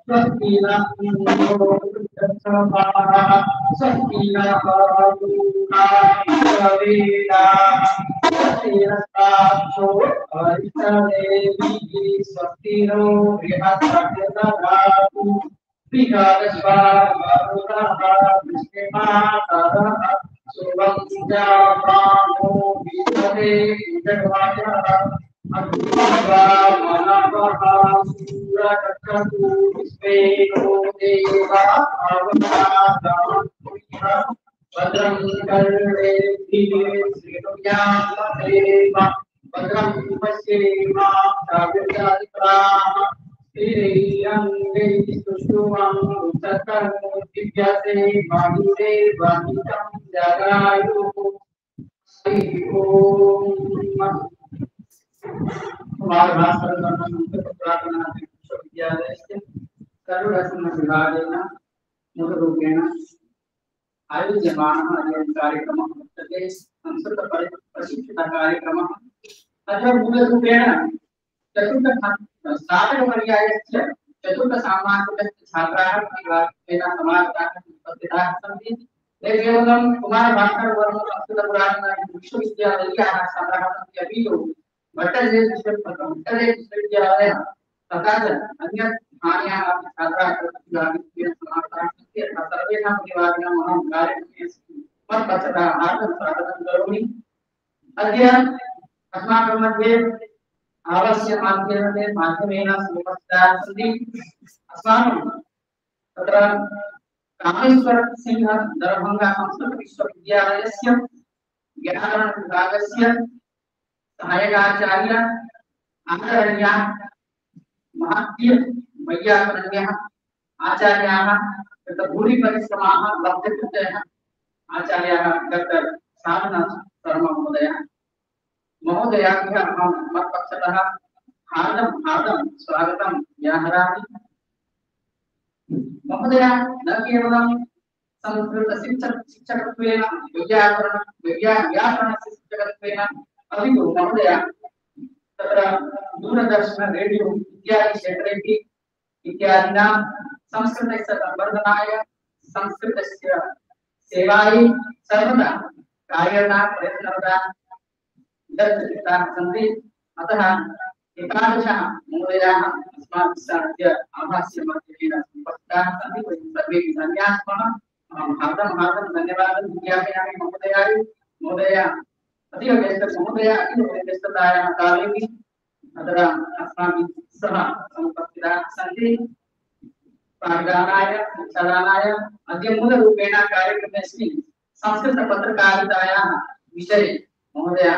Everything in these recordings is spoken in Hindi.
स्वस्ति न इन्द्रो वृद्धश्रवाः स्वस्ति नः पूषा विश्ववेदाः स्वस्ति नस्ताक्षो अरिष्टनेमिः स्वस्ति नो बृहस्पतिर्दधातु विगतस्वामरुतः वृष्टिमातरः सुवंस्यामानो विश्वते जगवायः अग्निवा मनवः सूरकर्तु विश्वेनो देवा अवतारः भद्रं कर्णेभिः श्रीनुयामदेव भद्रं पश्येमाक्षाभिर्जात्राः स्थिरैरङ्गैः सुष्ठुवांसकर्मोद्दिव्यते वायुरे वाहितं जगायुः कुमार भास्कर संस्कृत पुरातन विश्वविद्यालयस्य सर्वरत्नविभागेन मूलरूपेण आयोज्यमानः अयं कार्यक्रमः वर्तते। संस्कृत प्रशिक्षणकार्यक्रमः अत्र मूलरूपेण स्नातकपर्यायस्य चतुर्थसामाजिकस्य छात्राः तेन समागताः उपस्थिताः सन्ति। ते केवलं कुमार भास्कर वर्मा संस्कृत पुरातन विश्वविद्यालयीयाः छात्राः सन्ति अपि तु भट्टजय विश्वविद्यालयः तथा च अन्य स्थानीयाः छात्राः प्रतिभागित्वेन समागताः सन्ति। सर्वेषां प्रतिभागिनां अहं कार्यक्रमे मत्पक्षतः हार्दं स्वागतं करोमि। अद्य अस्माकं मध्ये आवश्य माध्यमेन उपस्थिताः सन्ति। अस्माकं तत्र कामेश्वर सिंह दरभंगा संस्कृत विश्वविद्यालयस्य व्याकरण विभागस्य सहायकाचार्य आदरणीय महत्य वैयाकरणीयः आचार्याः तत्र भूरि परिश्रमाः लब्धकृतयः आचार्याः डॉक्टर साधना शर्मा महोदयाभ्यः अहं मत्पक्षतः हार्दं स्वागतं व्याहरामि। महोदय न केवलं संस्कृत शिक्षकत्वेन व्याकरणस्य शिक्षकत्वेन अपि तु महोदय तत्र दूरदर्शन रेडियो इत्यादि क्षेत्रेपि इत्यादिनां संस्कृतस्य संवर्धनाय संस्कृतस्य सेवायै सर्वदा कार्यरताः प्रयत्नरताः दत्तचित्ताः सन्ति। अतः एकादशः महोदयाः अस्माभिः सह अद्य आभास्यमाध्यमेन उपस्थिताः सन्ति। वयं सर्वेपि धन्याः स्मः। हार्दं धन्यवादं ज्ञापयामि महोदयाय। महोदय अतीव व्यस्ततायाः कालेपि अत्र अस्माभिः सह समुपस्थिताः सन्ति। पाठदानाय शिक्षादानाय अद्य मूलरूपेण कार्यक्रमेऽस्मिन् संस्कृतपत्रकारितायाः विषये महोदय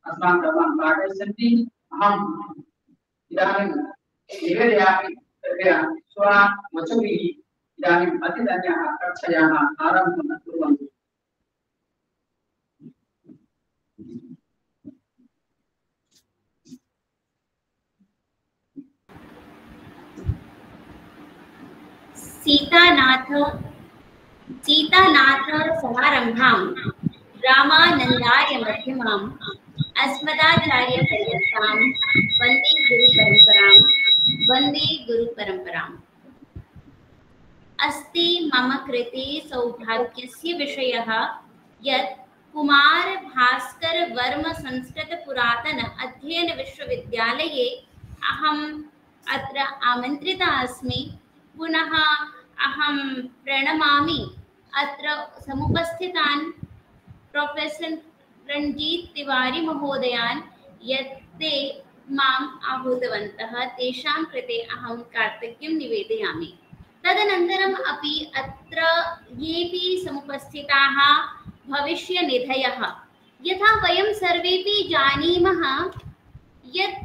अस्माकं पाठयिष्यन्ति। अहम् इदानीं निवेदयामि कृपया स्ववचोभिः इदानीम् अतिथ्याः कक्षायाः आरम्भं कुर्वन्तु। सीतानाथ समारंभां रामानन्दाय मध्यमाम् अस्मदाचार्य पर्यन्तां वन्दे गुरुपरम्पराम्। अस्ति मम कृते सौभाग्यस्य विषयः यत् कुमार भास्कर वर्मा संस्कृत पुरातन अध्ययन विश्वविद्यालये अहम् अत्र आमन्त्रिता अस्मि। पुनः अहं प्रणमामि अत्र समुपस्थितान् प्रोफेसर रणजीत तिवारी महोदयान् यत् ते माम् आहूतवन्तः। तेषां कृते अहं कार्तज्ञं निवेदयामि। तदनन्तरम् अपि अत्र येऽपि समुपस्थिताः भविष्यनिधयः, यथा वयं सर्वेपि जानीमः यत्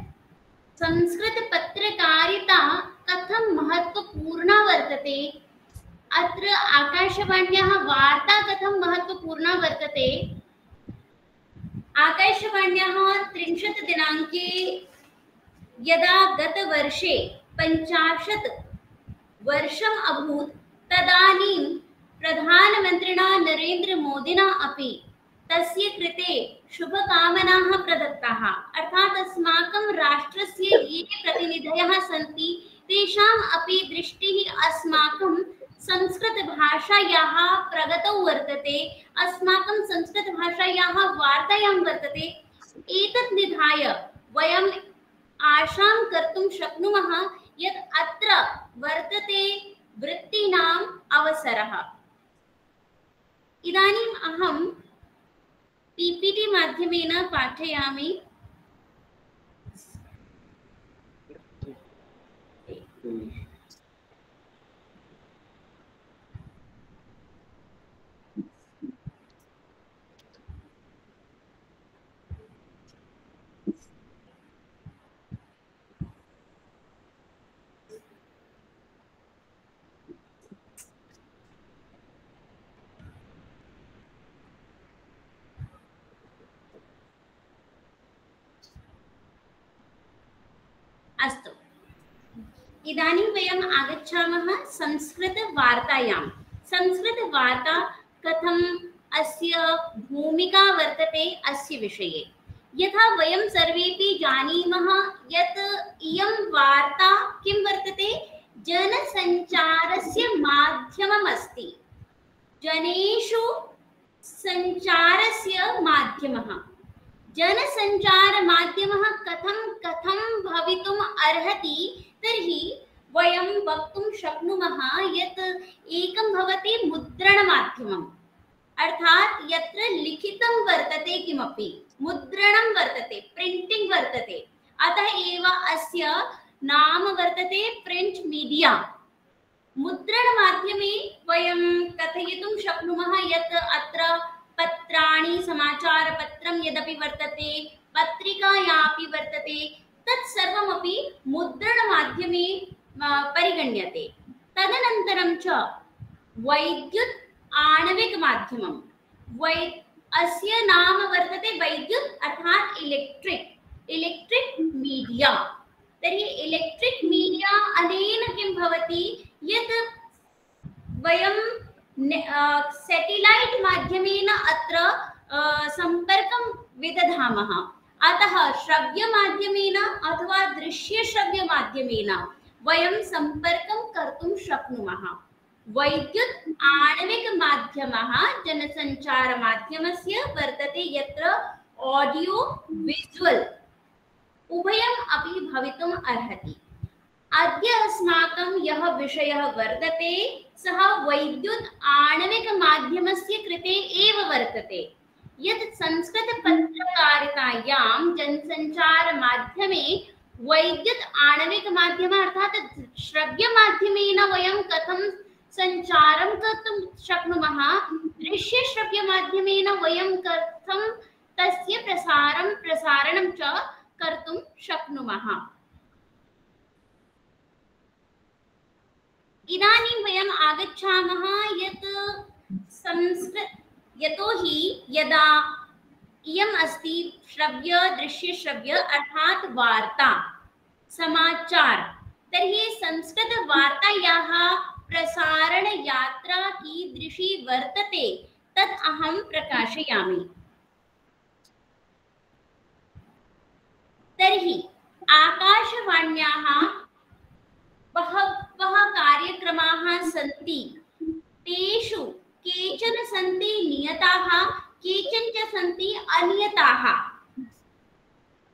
संस्कृतपत्रकारिता कथं महत्वपूर्णा वर्तते, अत्र आकाशवाण्याः वार्ता कथं महत्वपूर्णा वर्तते। आकाशवाण्याः 30 दिनाङ्के यदा गतवर्षे 50 वर्षम् अभूत् तदानीं प्रधानमन्त्रिणा नरेन्द्र मोदिना अपि तस्य कृते शुभकामनाः प्रदत्ताः। अर्थात् अस्माकं राष्ट्रस्य ये प्रतिनिधयः सन्ति तेषाम् अपि दृष्टिः अस्माकं संस्कृतभाषायाः प्रगतौ वर्तते, अस्माकं संस्कृतभाषायाः वार्तायां वर्तते। एतत् निधाय वयम् आशां कर्तुं शक्नुमः यत् अत्र वर्तते वृत्तीनाम् अवसरः। इदानीम् अहं पीपीटी माध्यमेन पाठयामि। अस्तु, इदानीं वयम् आगच्छामः संस्कृतवार्तायां। संस्कृतवार्ता कथम् अस्य भूमिका वर्तते अस्य विषये। यथा वयं सर्वेपि जानीमः यत् इयं वार्ता किं वर्तते, जनसञ्चारस्य माध्यमम् अस्ति। जनेषु सञ्चारस्य माध्यमः, जनसञ्चारमाध्यमः कथं भवितुम् अर्हति तर्हि वयं वक्तुं शक्नुमः यत् एकं भवति मुद्रणमाध्यमम्, अर्थात् यत्र लिखितं वर्तते, किमपि मुद्रणं वर्तते, प्रिंटिंग वर्तते। अतः एव अस्य नाम वर्तते प्रिंट मीडिया। मुद्रणमाध्यमे वयं कथयितुं शक्नुमः यत् अत्र पत्राणि, समाचारपत्रं यदपि वर्तते, पत्रिकायापि वर्तते, तत् सर्वमपि मुद्रणमाध्यमे परिगण्यते। तदनन्तरं च वैद्युत आणविकमाध्यमं, अस्य नाम वर्तते वैद्युत अर्थात् इलेक्ट्रिक मीडिया। तर्हि इलेक्ट्रिक मीडिया अनेन किं भवति यत् वयं सैटेलाइट माध्यमेन अत्र संपर्कं विदधामः। अतः श्रव्यमाध्यमेन अथवा दृश्यश्रव्यमाध्यमेन वयं संपर्कं कर्तुं शक्नुमः। वैद्युत आणविकमाध्यमः जनसञ्चारमाध्यमस्य वर्तते यत्र ऑडियो विजुअल उभयम् अपि भवितुम् अर्हति। अद्य अस्माकं यः विषयः वर्तते सः वैद्युत आणविकमाध्यमस्य कृते एव वर्तते। यत् संस्कृतपत्रकारितायां जनसञ्चारमाध्यमे वैद्युत आणविकमाध्यम अर्थात् श्रव्यमाध्यमेन वयं कथं सञ्चारं कर्तुं शक्नुमः, दृश्यश्रव्यमाध्यमेन वयं कथं तस्य प्रसारणं च कर्तुं शक्नुमः। इदानीं वयम् आगच्छामः यत् यतोहि यदा इयम् अस्ति श्रव्य दृश्यश्रव्य अर्थात् वार्ता समाचार, तर्हि संस्कृतवार्तायाः प्रसारणयात्रा कीदृशी वर्तते तत् अहं प्रकाशयामि। तर्हि आकाशवाण्याः बहवः कार्यक्रमाः सन्ति, तेषु केचन सन्ति नियताः, केचन च सन्ति अनियताः।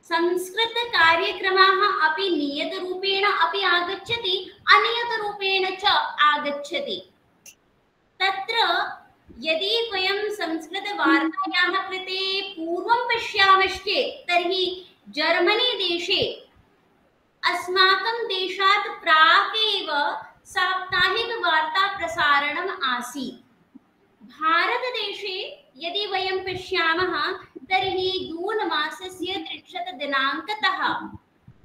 संस्कृत कार्यक्रमाः अपि नियतरूपेण अपि आगच्छति, अनियतरूपेण च आगच्छति। तत्र यदि वयं संस्कृतवार्तायाः कृते पूर्वं पश्यामश्चेत् तर्हि जर्मनी देशे अस्माकं देशात् प्राक् एव साप्ताहिकवार्ता प्रसारणम् आसीत्। भारतदेशे यदि वयं पश्यामः तर्हि जून मासस्य 30 दिनाङ्कतः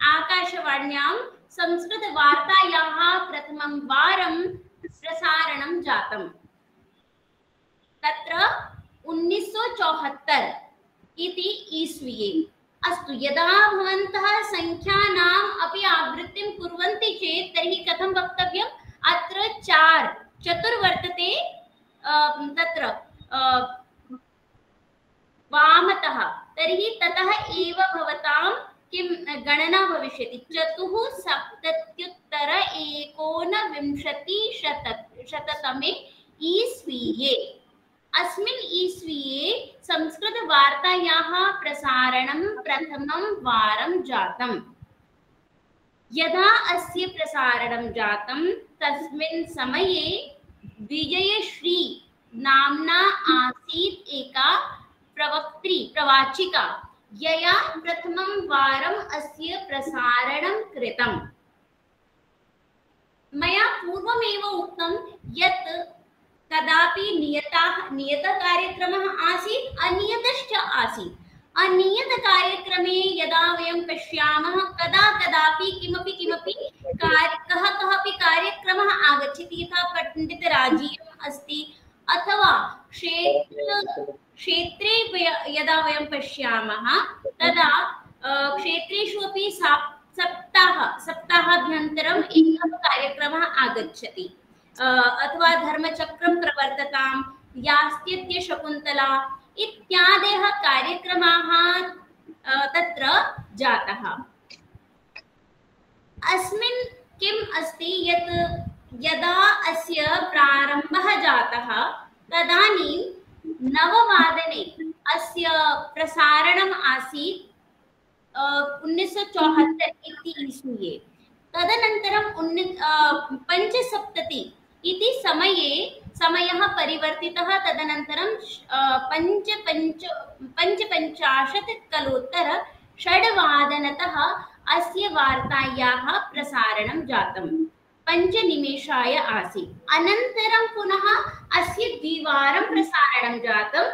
आकाशवाण्यां संस्कृतवार्तायाः प्रथमं वारं प्रसारणं जातम्। तत्र 1974 इति ईस्वीये। अस्तु, यदा भवन्तः संख्यानाम् अपि आवृत्तिं कुर्वन्ति चेत् तर्हि कथं वक्तव्यम्, अत्र 4 वर्तते, तत्र वामतः, तर्हि ततः एव भवतां किं गणना भविष्यति, 4 सप्तत्युत्तर 1919-शततमे ईस्वीये अस्मिन् ईस्वीये संस्कृतवार्तायाः प्रसारणं प्रथमं वारं जातम्। यदा अस्य प्रसारणं जातं तस्मिन् समये विजयश्री नाम्ना आसीत् एका प्रवाचिका, यया प्रथमं वारम् अस्य प्रसारणं कृतम्। मया पूर्वमेव उक्तं यत् कदापि नियतकार्यक्रमः आसीत्, अनियतश्च आसीत्। अनियतकार्यक्रमे यदा वयं पश्यामः कदापि किमपि कः कार्यक्रमः आगच्छति, यथा पण्डितराजीयम् अस्ति अथवा क्षेत्रे यदा वयं पश्यामः तदा क्षेत्रेषु अपि सप्ताहाभ्यन्तरम् एकः कार्यक्रमः आगच्छति, अथवा धर्मचक्रं प्रवर्ततां, यास्यत्य शकुन्तला इत्यादयः कार्यक्रमाः तत्र जातः। अस्मिन् किम् अस्ति यत् यदा अस्य प्रारम्भः जातः तदानीं 9 वादने अस्य प्रसारणम् आसीत् 1974 इति ईस्वीये। तदनन्तरं 1975 इति समयः परिवर्तितः। तदनन्तरं 55-कलोत्तर-6 अस्य वार्तायाः प्रसारणं जातं। 5 निमेषाय आसीत्। अनन्तरं पुनः अस्य द्विवारं प्रसारणं जातं।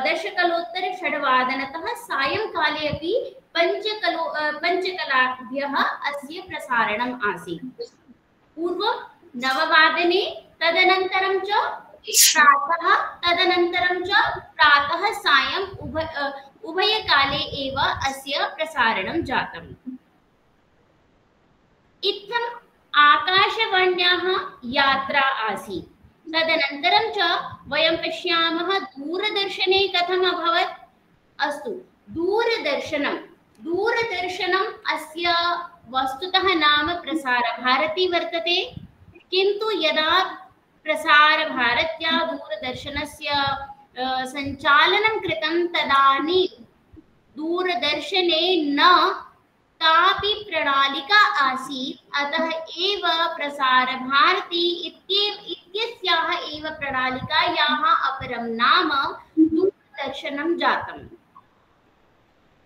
10-कलोत्तर-6 सायंकाले अपि 5 कलाभ्यः अस्य प्रसारणम् आसीत्। पूर्वं 9 वादने, तदनन्तरं च प्रातः, तदनन्तरं च प्रातः सायं उभयकाले एव अस्य प्रसारणं जातम्। इत्थम् आकाशवाण्याः यात्रा आसीत्। तदनन्तरं च वयं पश्यामः दूरदर्शने कथम् अभवत्। अस्तु, दूरदर्शनम् अस्य वस्तुतः नाम प्रसारभारती वर्तते, किन्तु यदा प्रसारभारत्या दूरदर्शनस्य सञ्चालनं कृतं तदानीं दूरदर्शने न कापि प्रणालिका आसीत्, अतः एव प्रसारभारती इत्यस्याः एव प्रणालिकायाः अपरं नाम दूरदर्शनं जातम्।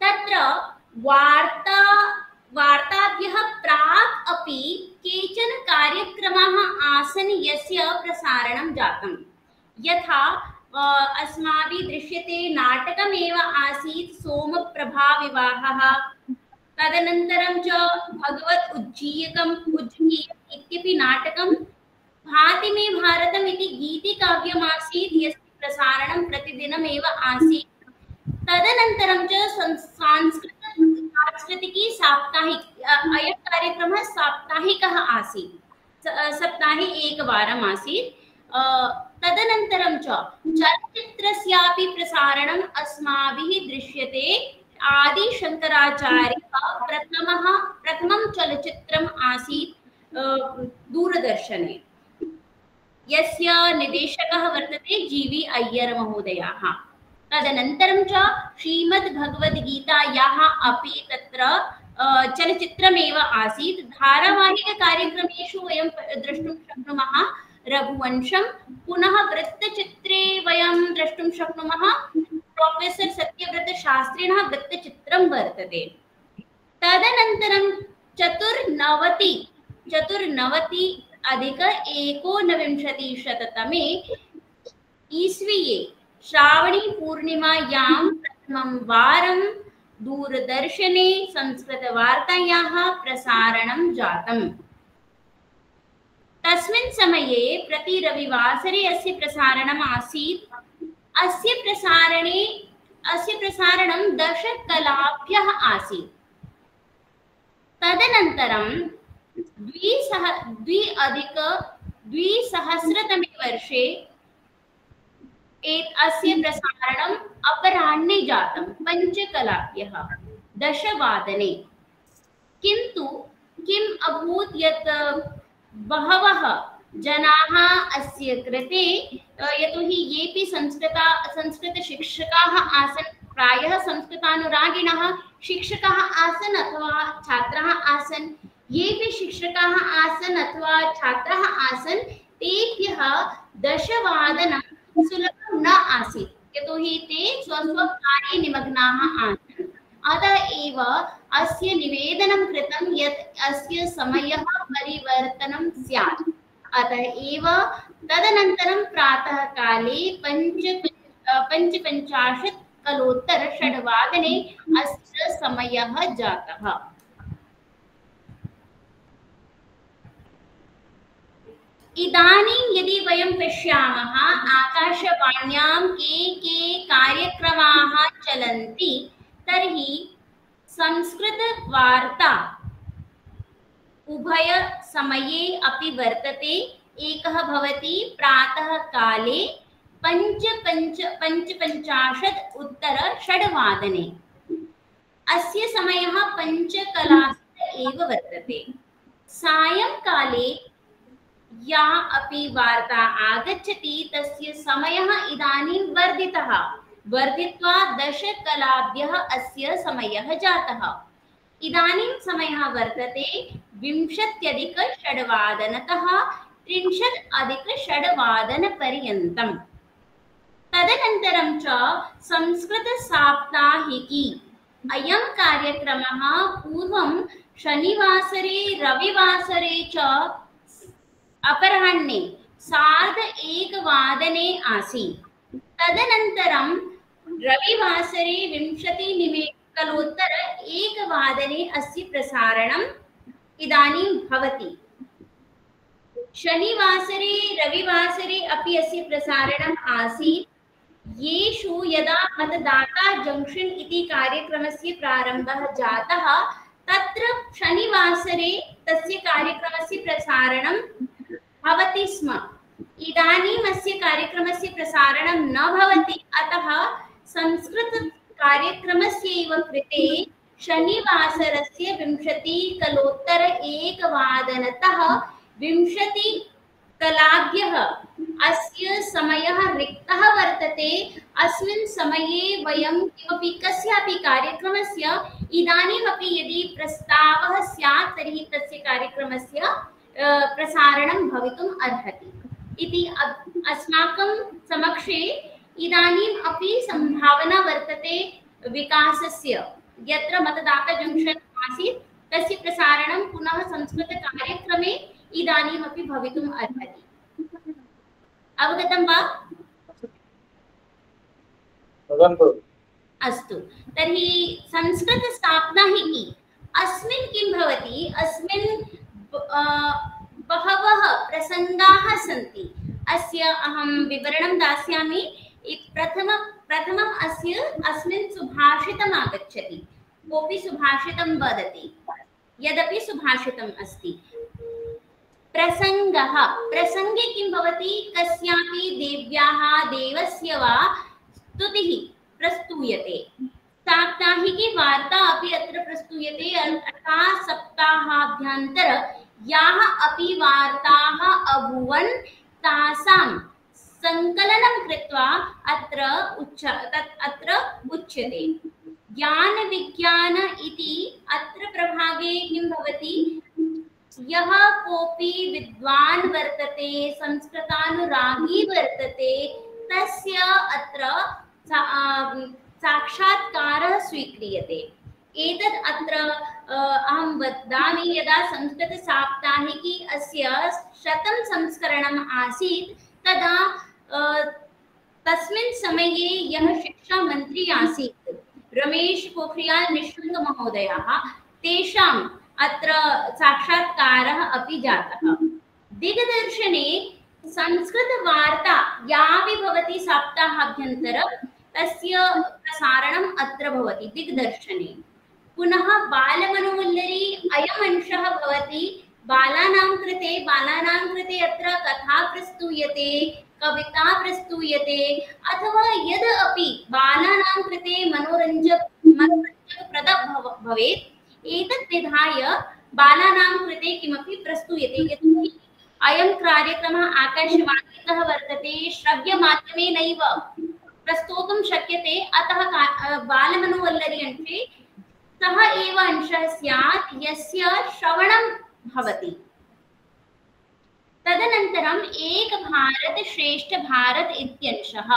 तत्र वार्ताभ्यः प्राक् अपि केचन कार्यक्रमाः आसन् यस्य प्रसारणं जातम्। यथा अस्माभिः दृश्यते नाटकमेव आसीत् सोमप्रभाविवाहः। तदनन्तरं च भगवत् उज्जीयकम् इत्यपि नाटकं, भाति मे भारतम् इति गीतिकाव्यम् आसीत् यस्य प्रसारणं प्रतिदिनमेव आसीत्। तदनन्तरं च सांस्कृतिकी साप्ताहिक अयं कार्यक्रमः साप्ताहिकः आसीत्, सप्ताहे एकवारम् आसीत्। तदनन्तरं च चलच्चित्रस्यापि प्रसारणम् अस्माभिः दृश्यते। आदिशङ्कराचार्यः प्रथमं चलच्चित्रम् आसीत् दूरदर्शने, यस्य निर्देशकः वर्तते जीवी अय्यर महोदयः। तदनन्तरं च श्रीमद्भगवद्गीतायाः अपि तत्र चलच्चित्रमेव आसीत्। धारावाहिककार्यक्रमेषु वयं द्रष्टुं शक्नुमः रघुवंशं, पुनः वृत्तचित्रे वयं द्रष्टुं शक्नुमः प्रोफेसर् सत्यव्रतशास्त्रिणः वृत्तचित्रं वर्तते। तदनन्तरं 94-19 ईस्वीये श्रावणी पूर्णिमायां प्रथमं वारं दूरदर्शने संस्कृतवार्तायाः प्रसारणं जातम्। तस्मिन् समये प्रति रविवासरे अस्य प्रसारणम् आसीत्। अस्य प्रसारणं 10 कलाभ्यः आसीत्। तदनन्तरं 2000-तमे वर्षे अस्य प्रसारणम् अपराह्ने जातं 5 कलाभ्यः 10 वादने। किन्तु किम् अभूत् यत् बहवः जनाः अस्य कृते यतोहि येपि संस्कृतशिक्षकाः आसन्, प्रायः संस्कृतानुरागिणः शिक्षकाः आसन् अथवा छात्राः आसन्, येपि शिक्षकाः आसन् अथवा छात्राः आसन् तेभ्यः दशवादनं सुलभं न आसीत्, यतोहि ते स्वस्वकार्ये निमग्नाः आसन्। अतः एव अस्य निवेदनं कृतं यत् अस्य समयः परिवर्तनं स्यात्। अतः एव तदनन्तरं प्रातःकाले 55:06 अस्य समयः जातः। इदानीं यदि वयं पश्यामः आकाशवाण्यां के कार्यक्रमाः चलन्ति तर्हि संस्कृतवार्ता उभय समये अपि वर्तते। एकः भवति प्रातःकाले 55:06 अस्य समयः पञ्चकलास्तः एव वर्तते। सायंकाले या अपि वार्ता आगच्छति तस्य समयः इदानीं वर्धित्वा 10 कलाभ्यः अस्य समयः जातः। इदानीं समयः वर्तते 20:06तः 30:06 तदनन्तरं च संस्कृतसाप्ताहिकी अयं कार्यक्रमः पूर्वं शनिवासरे रविवासरे च अपराह्णे 1:30 आसीत्। तदनन्तरं रविवासरे 20:01 अस्य प्रसारणम् इदानीं भवति। शनिवासरे रविवासरे अपि अस्य प्रसारणम् आसीत्, येषु यदा मतदाता जंक्शन् इति कार्यक्रमस्य प्रारम्भः जातः तत्र शनिवासरे तस्य कार्यक्रमस्य प्रसारणं भवति स्म। इदानीम् अस्य कार्यक्रमस्य प्रसारणं न भवति, अतः संस्कृत कार्यक्रमस्य एव कृते शनिवासरस्य 20:01तः 20 कलाभ्यः अस्य समयः रिक्तः वर्तते। अस्मिन् समये वयं किमपि कस्यापि कार्यक्रमस्य इदानीमपि यदि प्रस्तावः स्यात् तर्हि तस्य कार्यक्रमस्य प्रसारणं भवितुम् अर्हति इति अस्माकं समक्षे इदानीम् अपि संभावना वर्तते विकासस्य। यत्र मतदाता जंक्शन् आसीत् तस्य प्रसारणं पुनः संस्कृतकार्यक्रमे इदानीमपि भवितुम् अर्हति। अवगतं वा? अस्तु, तर्हि संस्कृतसाप्ताहिकी अस्मिन् किं भवति? अस्मिन् बहवः प्रसङ्गाः सन्ति। अस्य अहं विवरणं दास्यामि। प्रथमम् अस्मिन् सुभाषितम् आगच्छति। कोऽपि सुभाषितं वदति। यदपि सुभाषितम् अस्ति, प्रसङ्गे किं भवति? कस्यापि देव्याः देवस्य वा स्तुतिः प्रस्तूयते। साप्ताहिकी वार्ता अपि अत्र प्रस्तूयते। अर्थात् सप्ताहाभ्यन्तर याः अपि वार्ताः अभूवन् तासां संकलनं कृत्वा अत्र उच्यते। ज्ञानविज्ञान इति अत्र प्रभागे किं भवति? यः कोऽपि विद्वान् वर्तते, संस्कृतानुरागी वर्तते, तस्य अत्र साक्षात्कारः स्वीक्रियते। एतद् अत्र अहं वदामि, यदा संस्कृतसाप्ताहिकी अस्य 100 संस्करणम् आसीत् तदा तस्मिन् समये यः शिक्षामन्त्री आसीत् रमेश पोखरियाल निशंक महोदयः, तेषाम् अत्र साक्षात्कारः अपि जातः। दिग्दर्शने संस्कृतवार्ता यापि भवति सप्ताहाभ्यन्तर तस्य प्रसारणम् अत्र भवति दिग्दर्शने। पुनः बालमनोवल्लरी अयम् अंशः भवति। बालानां कृते अत्र कथा प्रस्तूयते, कविता प्रस्तूयते, अथवा यद् अपि बालानां कृते मनोरञ्जकप्रद भवेत्। एतत् विधाय बालानां कृते किमपि प्रस्तूयते। यतोहि अयं कार्यक्रमः आकाशवाणीतः वर्तते, श्रव्यमाध्यमेनैव प्रस्तोतुं शक्यते। अतः बालमनोवल्लरी अंशे सः एव अंशः स्यात् यस्य श्रवणं भवति। तदनन्तरम् एक भारत श्रेष्ठ भारत इत्यंशः।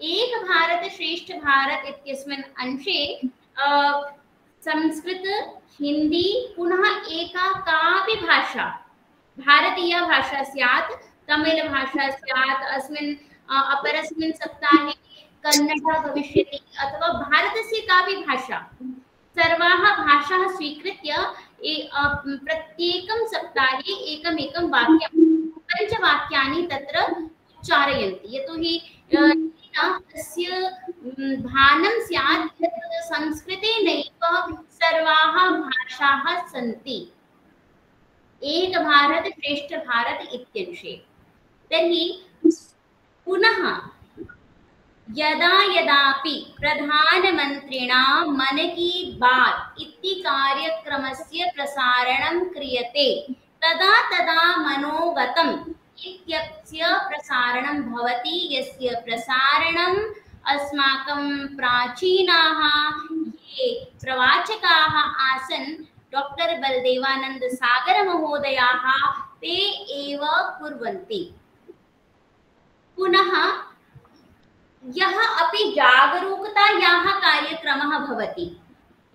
एक भारत श्रेष्ठ भारत इत्यस्मिन् अंशे संस्कृत, हिंदी, पुनः एका कापि भाषा, भारतीय भाषा स्यात्, तमिल भाषा स्यात्, अस्मिन् अपरस्मिन् सप्ताहे कन्नड भविष्यति अथवा भारतस्य कापि भाषा, सर्वाः भाषाः स्वीकृत्य प्रत्येकं सप्ताहे एकमेकं वाक्यं, पञ्चवाक्यानि तत्र उच्चारयन्ति। यतोहि तस्य भानं स्यात् यत् संस्कृतेनैव सर्वाः भाषाः सन्ति एक भारत श्रेष्ठ भारत इत्यंशे। तर्हि पुनः यदा यदापि प्रधानमन्त्रिणा मन की बात इति कार्यक्रमस्य प्रसारणं क्रियते तदा तदा मनोगतम् इत्यस्य प्रसारणं भवति, यस्य प्रसारणम् अस्माकं प्राचीनाः ये प्रवाचकाः आसन् डॉक्टर बलदेवानंद सागर महोदयाः ते एव कुर्वन्ति। पुनः यः अपि जागरूकतायाः कार्यक्रमः भवति,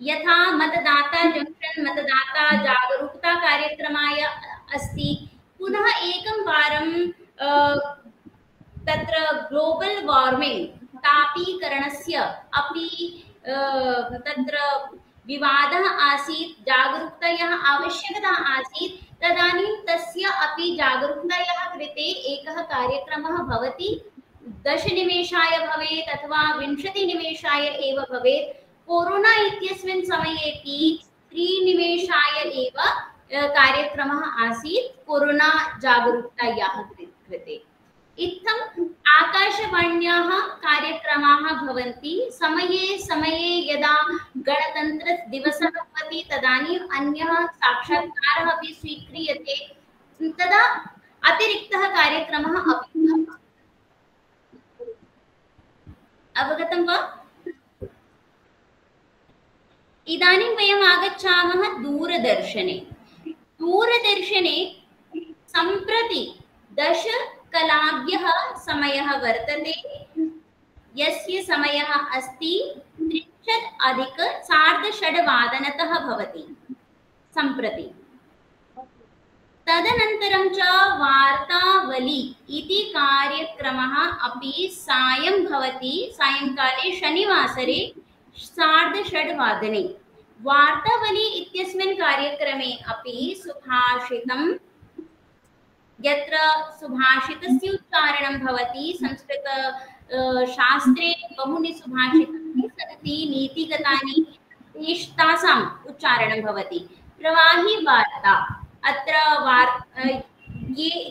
यथा मतदाता जंक्शन मतदाता जागरूकता कार्यक्रमाय अस्ति, पुनः एकं वारं तत्र ग्लोबल वार्मिंग तापीकरणस्य अपि तत्र विवादः आसीत्, जागरूकतायाः आवश्यकता आसीत्। तदानीं तस्य अपि जागरूकतायाः कृते एकः कार्यक्रमः भवति, 10 निमेषाय भवेत् अथवा 20 निमेषाय एव भवेत्। कोरोना इत्यस्मिन् समयेपि 3 निमेषाय एव कार्यक्रमः आसीत् कोरोना जागरूकतायाः कृते। इत्थम् आकाशवाण्याः कार्यक्रमाः भवन्ति। समये समये यदा गणतन्त्रदिवसः भवति तदानीम् अन्यः साक्षात्कारः अपि स्वीक्रियते, तदा अतिरिक्तः कार्यक्रमः अपि भवति। अवगतं वा? इदानीं वयम् आगच्छामः दूरदर्शने। दूरदर्शने सम्प्रति 10 कलाभ्यः समयः वर्तते, यस्य समयः अस्ति 30+6:30 भवति सम्प्रति। तदनन्तरं च वार्तावली इति कार्यक्रमः अपि सायं भवति, सायंकाले शनिवासरे 6:30 वार्तावली इत्यस्मिन् कार्यक्रमे अपि सुभाषितं, यत्र सुभाषितस्य उच्चारणं भवति, संस्कृत शास्त्रे बहूनि सुभाषितानि सन्ति, नीतिगतानि, तासाम् उच्चारणं भवति। प्रवाही वार्ता, अत्र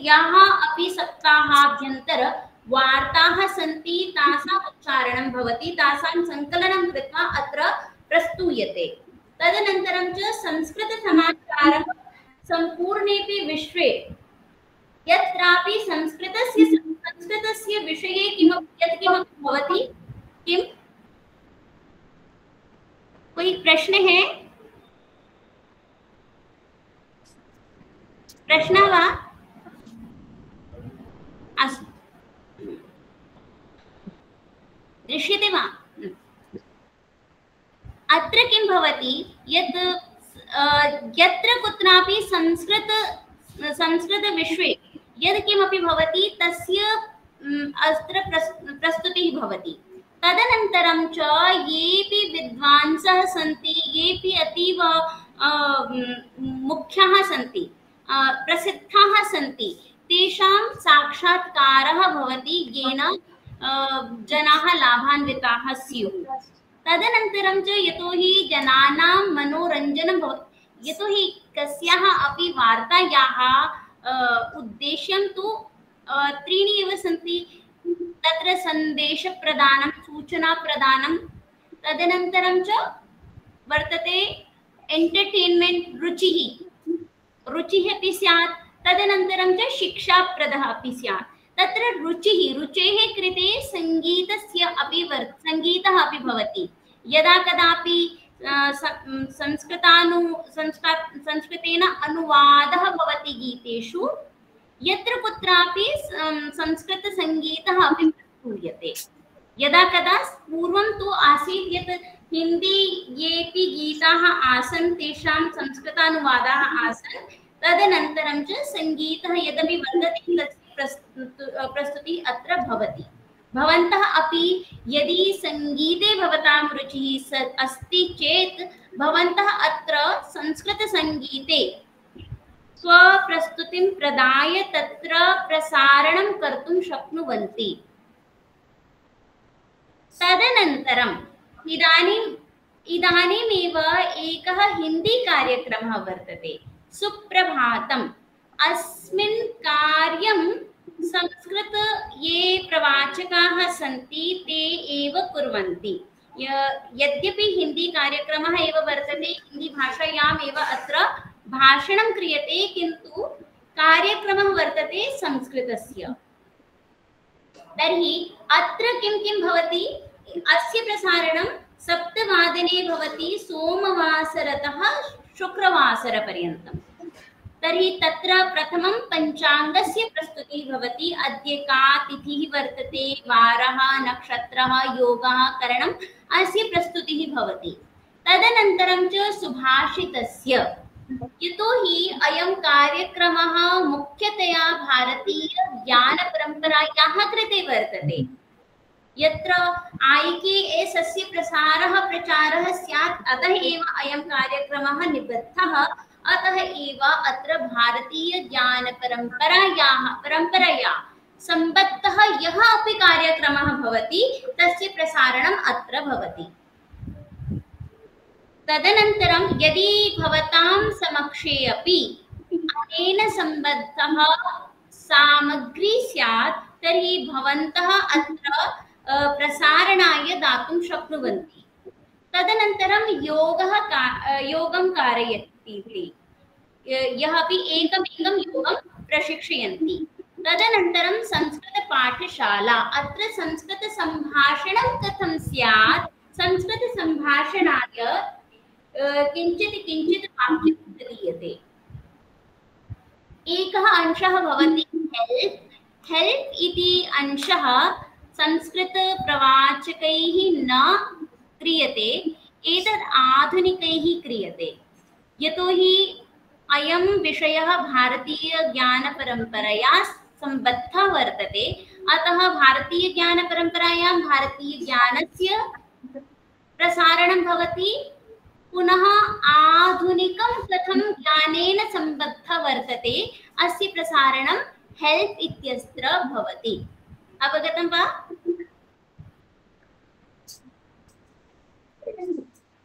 याः अपि सप्ताहाभ्यन्तर वार्ताः सन्ति तासाम् उच्चारणं भवति, तासां संकलनं कृत्वा अत्र प्रस्तूयते। तदनन्तरं च संस्कृतसमाचारः सम्पूर्णेऽपि विश्वे यत्रापि संस्कृतस्य विषये किमपि भवति। किम कोई प्रश्न है? प्रश्नः वा? अस्तु, दृश्यते वा? अत्र किं भवति यत् यत्र कुत्रापि संस्कृतविश्वे यद् किमपि भवति तस्य अत्र प्रस्तुतिः भवति। तदनन्तरं च येऽपि विद्वांसः सन्ति, येऽपि अतीव मुख्याः सन्ति, प्रसिद्धाः सन्ति, तेषां साक्षात्कारः भवति, येन जनाः लाभान्विताः स्युः। तदनन्तरं च यतोहि जनानां मनोरञ्जनं भवति, यतोहि कस्याः अपि वार्तायाः उद्देश्यं तु 3 एव सन्ति, तत्र सन्देशप्रदानं, सूचनाप्रदानं, तदनन्तरं च वर्तते एंटरटेनमेंट रुचिः, रुचिः अपि स्यात्, तदनन्तरं च शिक्षाप्रदः अपि स्यात्। तत्र रुचेः कृते सङ्गीतः अपि भवति। यदा कदापि संस्कृतेन अनुवादः भवति गीतेषु, यत्र कुत्रापि संस्कृतसङ्गीतः अपि प्रस्तूयते। यदा कदा पूर्वं तु आसीत् यत् हिन्दी येऽपि गीताः आसन् तेषां संस्कृतानुवादाः आसन्, तदनन्तरं च सङ्गीतः यदपि वर्तते तस्य प्रस्तुतिः अत्र भवति। भवन्तः अपि यदि सङ्गीते भवतां रुचिः अस्ति चेत् भवन्तः अत्र संस्कृतसङ्गीते स्वप्रस्तुतिं प्रदाय तत्र प्रसारणं कर्तुं शक्नुवन्ति। तदनन्तरम् इदानीमेव एकः हिन्दी कार्यक्रमः वर्तते, सुप्रभातम्। अस्मिन् कार्यं संस्कृत ये प्रवाचकाः सन्ति ते एव कुर्वन्ति। यद्यपि हिन्दी कार्यक्रमः एव वर्तते, हिन्दी भाषायाम् एव अत्र भाषणं क्रियते, किन्तु कार्यक्रमः वर्तते संस्कृतस्य। तर्हि अत्र किं किं भवति? अस्य प्रसारणं 7 वादने भवति, सोमवासरतः शुक्रवासरपर्यन्तम्। तर्हि तत्र प्रथमं पञ्चाङ्गस्य प्रस्तुतिः भवति। अद्य का तिथिः वर्तते, वारः, नक्षत्रः, योगः, करणम्, अस्य प्रस्तुतिः भवति। तदनन्तरं च सुभाषितस्य, यतोहि अयं कार्यक्रमः मुख्यतया भारतीयज्ञानपरम्परायाः कृते वर्तते। यत्र IKS अस्य प्रचारः स्यात्, अतः एव अयं कार्यक्रमः निबद्धः। अतः एव अत्र भारतीयज्ञानपरम्परया सम्बद्धः यः अपि कार्यक्रमः भवति तस्य प्रसारणम् अत्र भवति। तदनन्तरं यदि भवतां समक्षे अपि अनेन सम्बद्धः सामग्री स्यात् तर्हि भवन्तः अत्र प्रसारणाय दातुं शक्नुवन्ति। तदनन्तरं योगं कारयति, यः अपि एकमेकं योगं प्रशिक्षयन्ति। तदनन्तरं संस्कृतपाठशाला, अत्र संस्कृतसम्भाषणं कथं स्यात्, संस्कृतसम्भाषणाय किञ्चित् वाक्यं दीयते। एकः अंशः भवति हेल्प् इति अंशः संस्कृतप्रवाचकैः न क्रियते, एतद् आधुनिकैः क्रियते। यतोहि अयं विषयः भारतीयज्ञानपरम्परया सम्बद्धः वर्तते, अतः भारतीयज्ञानपरम्परायां भारतीयज्ञानस्य प्रसारणं भवति। पुनः आधुनिकं कथं ज्ञानेन सम्बद्धः वर्तते, अस्य प्रसारणं हेल्प् इत्यत्र भवति। अवगतं वा?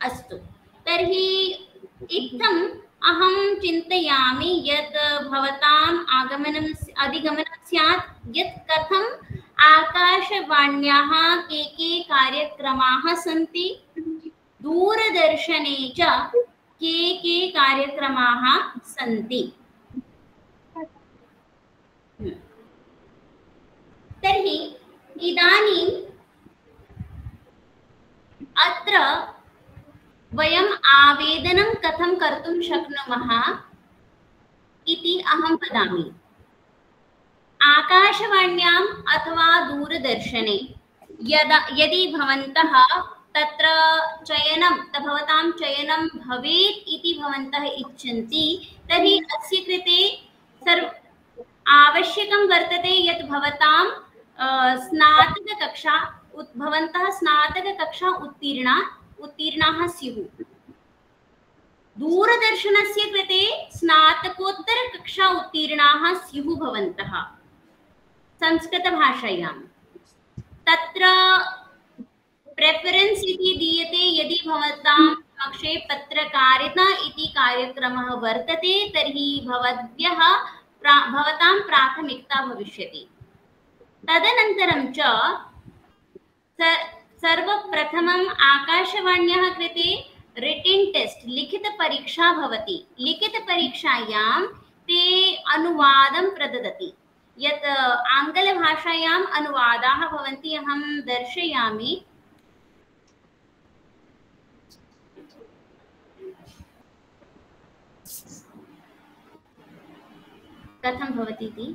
अस्तु, तर्हि इत्थम् अहं चिन्तयामि यत् भवताम् अधिगमनं स्यात् यत् कथम् आकाशवाण्याः के कार्यक्रमाः सन्ति, दूरदर्शने च के कार्यक्रमाः सन्ति। तर्हि इदानीम् अत्र वयम् आवेदनं कथं कर्तुं शक्नुमः इति अहं वदामि। आकाशवाण्याम् अथवा दूरदर्शने यदि भवन्तः तत्र भवतां चयनं भवेत् इति भवन्तः इच्छन्ति, तर्हि अस्य कृते आवश्यकं वर्तते यत् भवन्तः स्नातककक्षा उत्तीर्णाः स्युः। दूरदर्शनस्य कृते स्नातकोत्तरकक्षा उत्तीर्णाः स्युः भवन्तः संस्कृतभाषायां। तत्र प्रेफरेन्स् इति दीयते, यदि भवतां पक्षे पत्रकारिता इति कार्यक्रमः वर्तते तर्हि भवतां प्राथमिकता भविष्यति। तदनन्तरं च सर्वप्रथमम् आकाशवाण्याः कृते रिटन टेस्ट लिखितपरीक्षा भवति, लिखितपरीक्षायां ते अनुवादं प्रददति। यत् आङ्ग्लभाषायाम् अनुवादाः भवन्ति, अहं दर्शयामि। कथं भवति इति।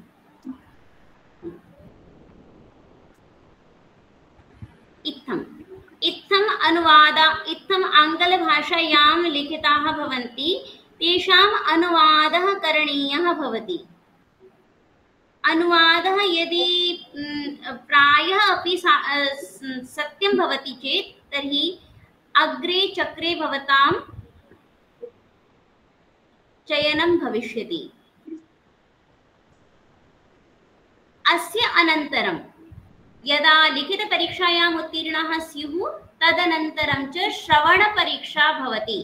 इत्थम् अनुवादा, इत्थम् आङ्ग्लभाषायां लिखिताः भवन्ति, तेषाम् अनुवादः करणीयः भवति। अनुवादः यदि प्रायः अपि सत्यं भवति चेत् तर्हि अग्रे चक्रे भवतां चयनं भविष्यति। अस्य अनन्तरं यदा लिखितपरीक्षायाम् उत्तीर्णाः स्युः, तदनन्तरं च श्रवणपरीक्षा भवति।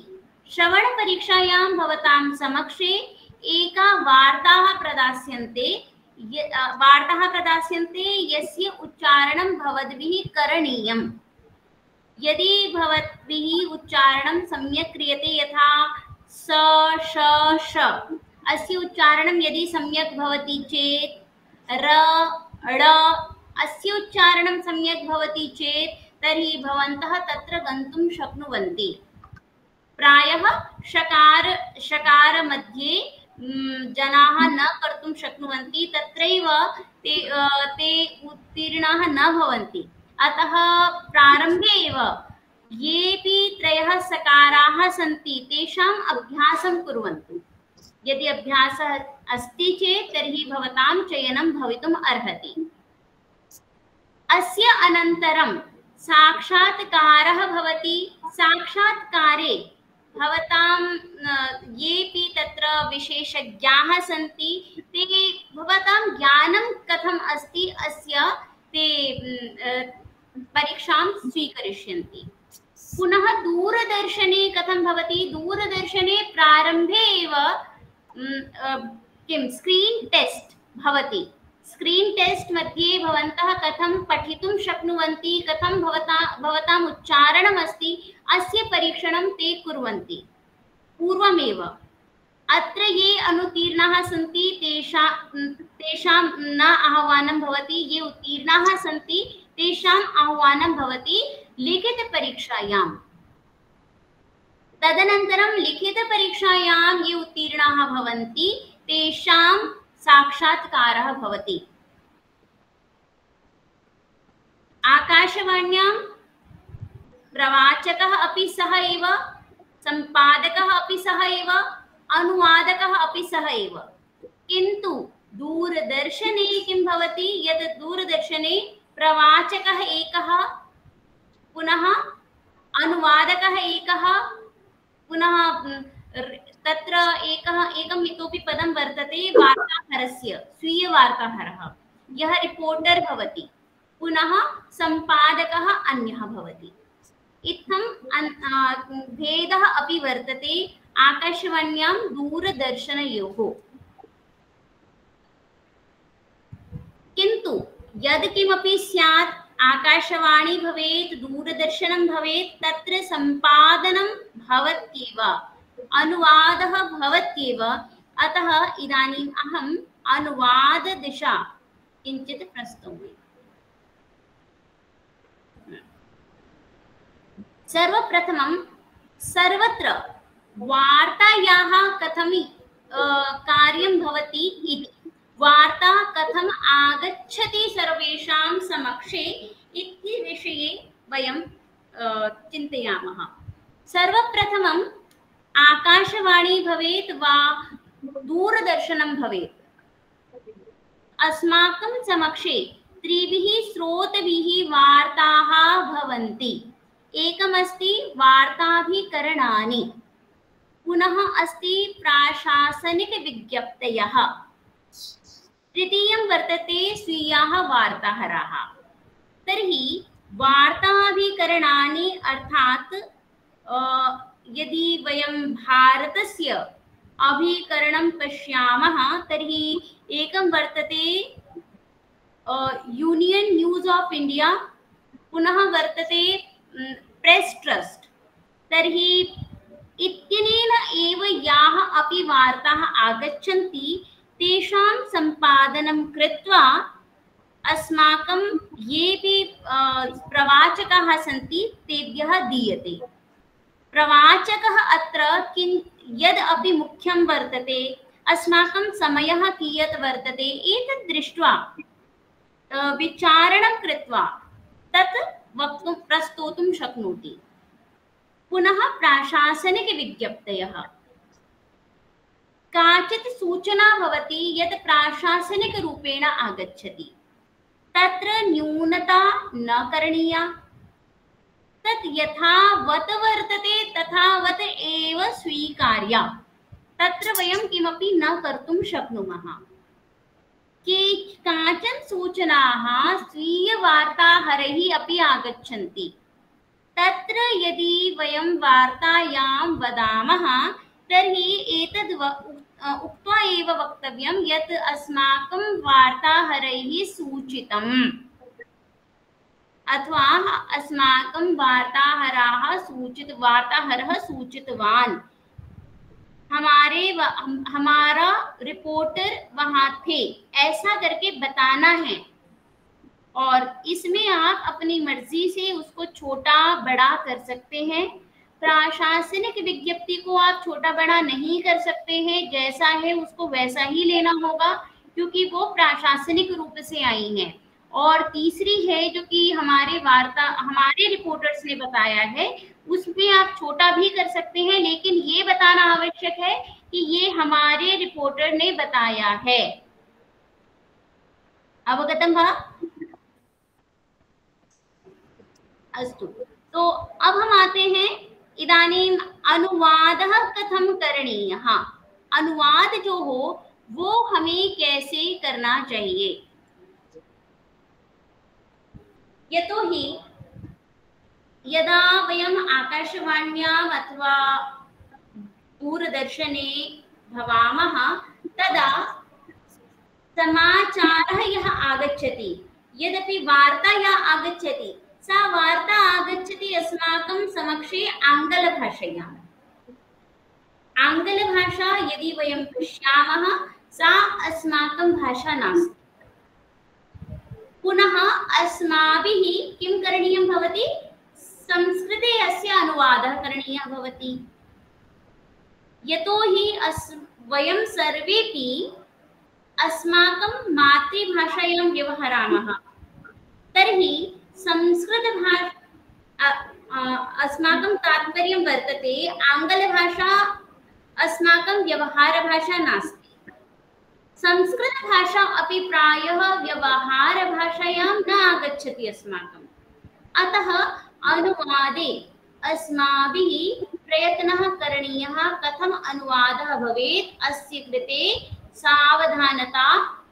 श्रवणपरीक्षायां भवतां समक्षे एका वार्ताः प्रदास्यन्ते, यस्य उच्चारणं भवद्भिः करणीयम्। यदि भवद्भिः उच्चारणं सम्यक् क्रियते, यथा स श श, अस्य उच्चारणं यदि सम्यक् भवति चेत्, र ळ, अस्य उच्चारणं सम्यक् भवति चेत् तर्हि भवन्तः तत्र गन्तुं शक्नुवन्ति। प्रायः शकार मध्ये जनाः न कर्तुं शक्नुवन्ति, तत्रैव ते उत्तीर्णाः न भवन्ति। अतः प्रारम्भे एव येऽपि त्रयः सकाराः सन्ति तेषाम् अभ्यासं कुर्वन्तु। यदि अभ्यासः अस्ति चेत् तर्हि भवतां चयनं भवितुम् अर्हति। अस्य अनन्तरं साक्षात्कारः भवति। साक्षात्कारे भवतां येऽपि तत्र विशेषज्ञाः सन्ति, ते भवतां ज्ञानं कथम् अस्ति अस्य ते परीक्षां स्वीकरिष्यन्ति। पुनः दूरदर्शने कथं भवति? दूरदर्शने प्रारम्भे एव स्क्रीन् टेस्ट् भवति। स्क्रीन् टेस्ट् मध्ये भवन्तः कथं पठितुं शक्नुवन्ति, कथं भवताम् उच्चारणम् अस्ति, अस्य परीक्षणं ते कुर्वन्ति पूर्वमेव। अत्र ये अनुत्तीर्णाः सन्ति तेषां न आह्वानं भवति, ये उत्तीर्णाः सन्ति तेषाम् आह्वानं भवति लिखितपरीक्षायाम्। तदनन्तरं लिखितपरीक्षायां ये उत्तीर्णाः भवन्ति तेषां साक्षात्कारः भवति। आकाशवाण्यां प्रवाचकः अपि सः एव, सम्पादकः अपि सः एव, अनुवादकः अपि सः एव। किन्तु दूरदर्शने किं भवति? यत् दूरदर्शने प्रवाचकः एकः, पुनः अनुवादकः एकः, पुनः तत्र एकम् इतोपि पदं वर्तते वार्ताहरस्य, स्वीयवार्ताहरः, यः रिपोर्टर् भवति, पुनः सम्पादकः अन्यः भवति। इत्थं भेदः अपि वर्तते आकाशवाण्यां दूरदर्शनयोः। किन्तु यद् किमपि स्यात्, आकाशवाणी भवेत्, दूरदर्शनं भवेत्, तत्र सम्पादनं भवत्येव, अनुवादः भवत्येव। अतः इदानीम् अहम् अनुवाददिशा किञ्चित् प्रस्तौमि। सर्वप्रथमं सर्वत्र वार्तायाः कथं कार्यं भवति इति, वार्ता कथम् आगच्छति सर्वेषां समक्षे इति विषये वयं चिन्तयामः। सर्वप्रथमम् आकाशवाणी भवेत् वा दूरदर्शनं भवेत्, अस्माकं समक्षे त्रिभिः स्रोतभिः वार्ताः भवन्ति। एकमस्ति वार्ताभिकरणानि, पुनः अस्ति प्राशासनिकविज्ञप्तयः, तृतीयं वर्तते स्वीयाः वार्ताहराः। तर्हि वार्ताभिकरणानि अर्थात् यदि वयं भारतस्य अभिकरणं पश्यामः तर्हि एकं वर्तते यूनियन् न्यूज़ आफ् इण्डिया, पुनः वर्तते प्रेस् ट्रस्ट। तर्हि इत्यनेन एव याः अपि वार्ताः आगच्छन्ति तेषां सम्पादनं कृत्वा अस्माकं येऽपि प्रवाचकाः सन्ति तेभ्यः दीयते। प्रवाचकः अत्र यद् अपि मुख्यं वर्तते, अस्माकं समयः कियत् वर्तते, एतत् दृष्ट्वा विचारणं कृत्वा तत् वक्तुं प्रस्तोतुं शक्नोति। पुनः प्राशासनिकविज्ञप्तयः। काचित् सूचना भवति यत् प्राशासनिकरूपेण आगच्छति, तत्र न्यूनता न करणीया। तत् यथावत् वर्तते तथावत् एव स्वीकार्या। तत्र वयं किमपि न कर्तुं शक्नुमः। काचन सूचनाः स्वीयवार्ताहरैः अपि आगच्छन्ति। तत्र यदि वयं वार्तायां वदामः तर्हि एतद् उक्त्वा एव वक्तव्यं यत् अस्माकं वार्ताहरैः सूचितम् अथवा अस्माकं वार्ताहरः सूचितवान्, हमारा रिपोर्टर वहां थे, ऐसा करके बताना है। और इसमें आप अपनी मर्जी से उसको छोटा बड़ा कर सकते हैं। प्रशासनिक विज्ञप्ति को आप छोटा बड़ा नहीं कर सकते हैं, जैसा है उसको वैसा ही लेना होगा, क्योंकि वो प्रशासनिक रूप से आई हैं। और तीसरी है जो कि हमारे रिपोर्टर्स ने बताया है, उसमें आप छोटा भी कर सकते हैं, लेकिन ये बताना आवश्यक है कि ये हमारे रिपोर्टर ने बताया है। अवगतं वा? अस्तु, तो अब हम आते हैं इदानीं अनुवादः कथं करणीयः। अनुवाद जो हो वो हमें कैसे करना चाहिए। यतोहि यदा वयम् आकाशवाण्याम् अथवा दूरदर्शने भवामः तदा समाचारः यः आगच्छति, यदपि वार्ता या आगच्छति, सा वार्ता आगच्छति अस्माकं समक्षे आङ्ग्लभाषया। आङ्ग्लभाषा यदि वयं पश्यामः सा अस्माकं भाषा नास्ति। पुनः अस्माभिः किं करणीयं भवति, संस्कृते अस्य अनुवादः करणीयः भवति। यतोहि वयं सर्वेपि अस्माकं मातृभाषायां व्यवहरामः, तर्हि अस्माकं तात्पर्यं वर्तते आङ्ग्लभाषा अस्माकं व्यवहारभाषा नास्ति। संस्कृतभाषा अपि प्रायः व्यवहारभाषायां न आगच्छति अस्माकम्। अतः अनुवादे अस्माभिः प्रयत्नः करणीयः, कथम् अनुवादः भवेत्, अस्य कृते सावधानता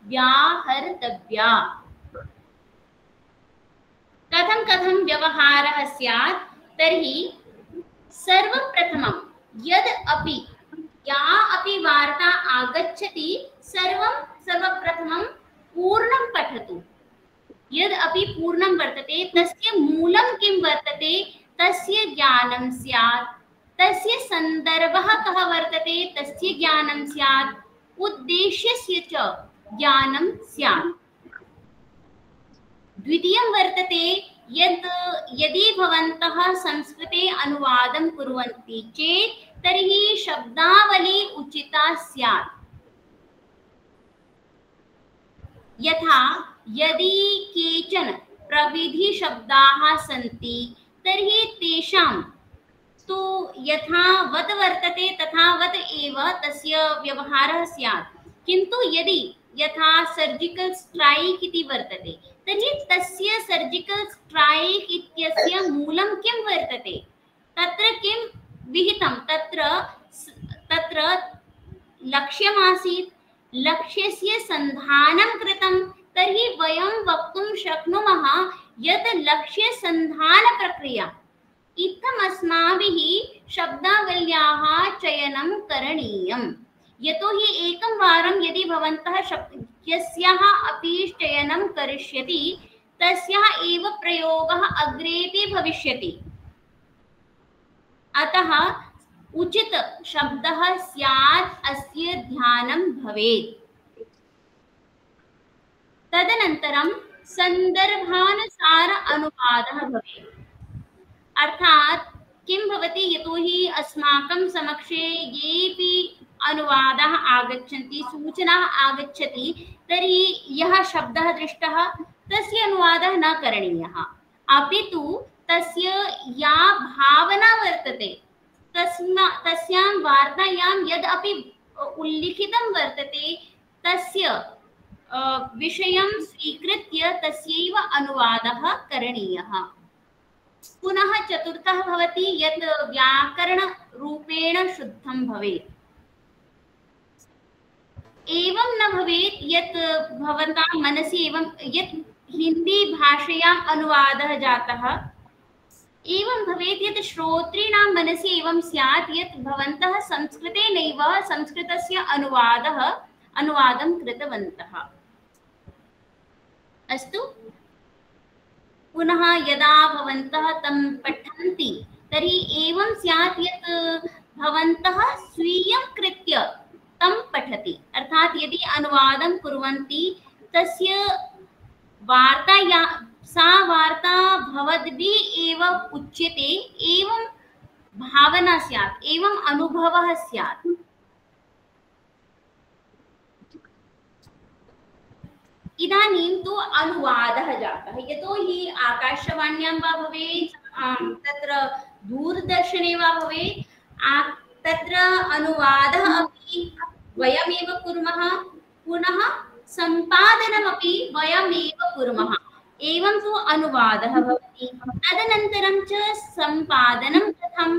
व्याहर्तव्या। कथं व्यवहारः स्यात्, तर्हि सर्वप्रथमं या अपि वार्ता आगच्छति सर्वप्रथमं पूर्णं पठतु। यद् अपि पूर्णं वर्तते तस्य मूलं किं वर्तते तस्य ज्ञानं स्यात्, तस्य सन्दर्भः कः वर्तते तस्य ज्ञानं स्यात्, उद्देश्यस्य च ज्ञानं स्यात्। द्वितीयं वर्तते यदि भवन्तः संस्कृते अनुवादं कुर्वन्ति चेत् तर्हि शब्दावली उचिता स्यात्। यथा यदि केचन प्रविधिशब्दाः सन्ति तर्हि तेषां तु यथावत् वर्तते तथावत् एव तस्य व्यवहारः स्यात्। किन्तु यथा सर्जिकल स्ट्राइक इति वर्तते तर्हि तस्य सर्जिकल स्ट्राइक इत्यस्य मूलं किं वर्तते, तत्र किं विहितं, तत्र लक्ष्यमासीत्, लक्ष्यस्य सन्धानं कृतं। तर्हि वयं वक्तुं शक्नुमः यत् लक्ष्यसन्धानप्रक्रिया इत्थम् अस्माभिः शब्दावल्याः चयनं करणीयम्। यतोहि एकं वारं यदि भवन्तः यस्याः अपि चयनं करिष्यति तस्याः एव प्रयोगः अग्रेपि भविष्यति। अतः उचित शब्दः स्यात् अस्य ध्यानं भवेत्। तदनन्तरं सन्दर्भानुसार अनुवादः भवेत्। अर्थात् किं भवति, यतोहि अस्माकं समक्षे येऽपि अनुवादाः आगच्छन्ति, सूचनाः आगच्छति, तर्हि यः शब्दः दृष्टः तस्य अनुवादः न करणीयः, अपि तु तस्य या भावना वर्तते तस्यां वार्तायां यद् अपि उल्लिखितं वर्तते तस्य विषयं स्वीकृत्य तस्यैव अनुवादः करणीयः। पुनः चतुर्थः भवति यत् व्याकरणरूपेण शुद्धं भवेत्। एवं न भवेत् यत् भवतां मनसि एवं यत् हिंदी भाषायाम् अनुवादः जातः, एवं भवेत् यत् श्रोतॄणां मनसि एवं स्यात् यत् भवन्तः संस्कृतेनैव संस्कृतस्य अनुवादं कृतवन्तः। अस्तु, पुनः यदा भवन्तः तं पठन्ति तर्हि एवं स्यात् यत् भवन्तः स्वीयं कृत्य तं पठति, अर्थात् यदि अनुवादं कुर्वन्ति तस्य वार्ता सा वार्ता भवद्भिः एव उच्यते, एवं भावना स्यात्, एवं अनुभवः स्यात्। इदानीं तु अनुवादः जातः, यतोहि आकाशवाण्यां वा भवेत् तत्र दूरदर्शने वा भवेत् तत्र अनुवादः अपि वयमेव कुर्मः, पुनः सम्पादनमपि वयमेव कुर्मः, एवं तु अनुवादः भवति। तदनन्तरं च सम्पादनं कथं,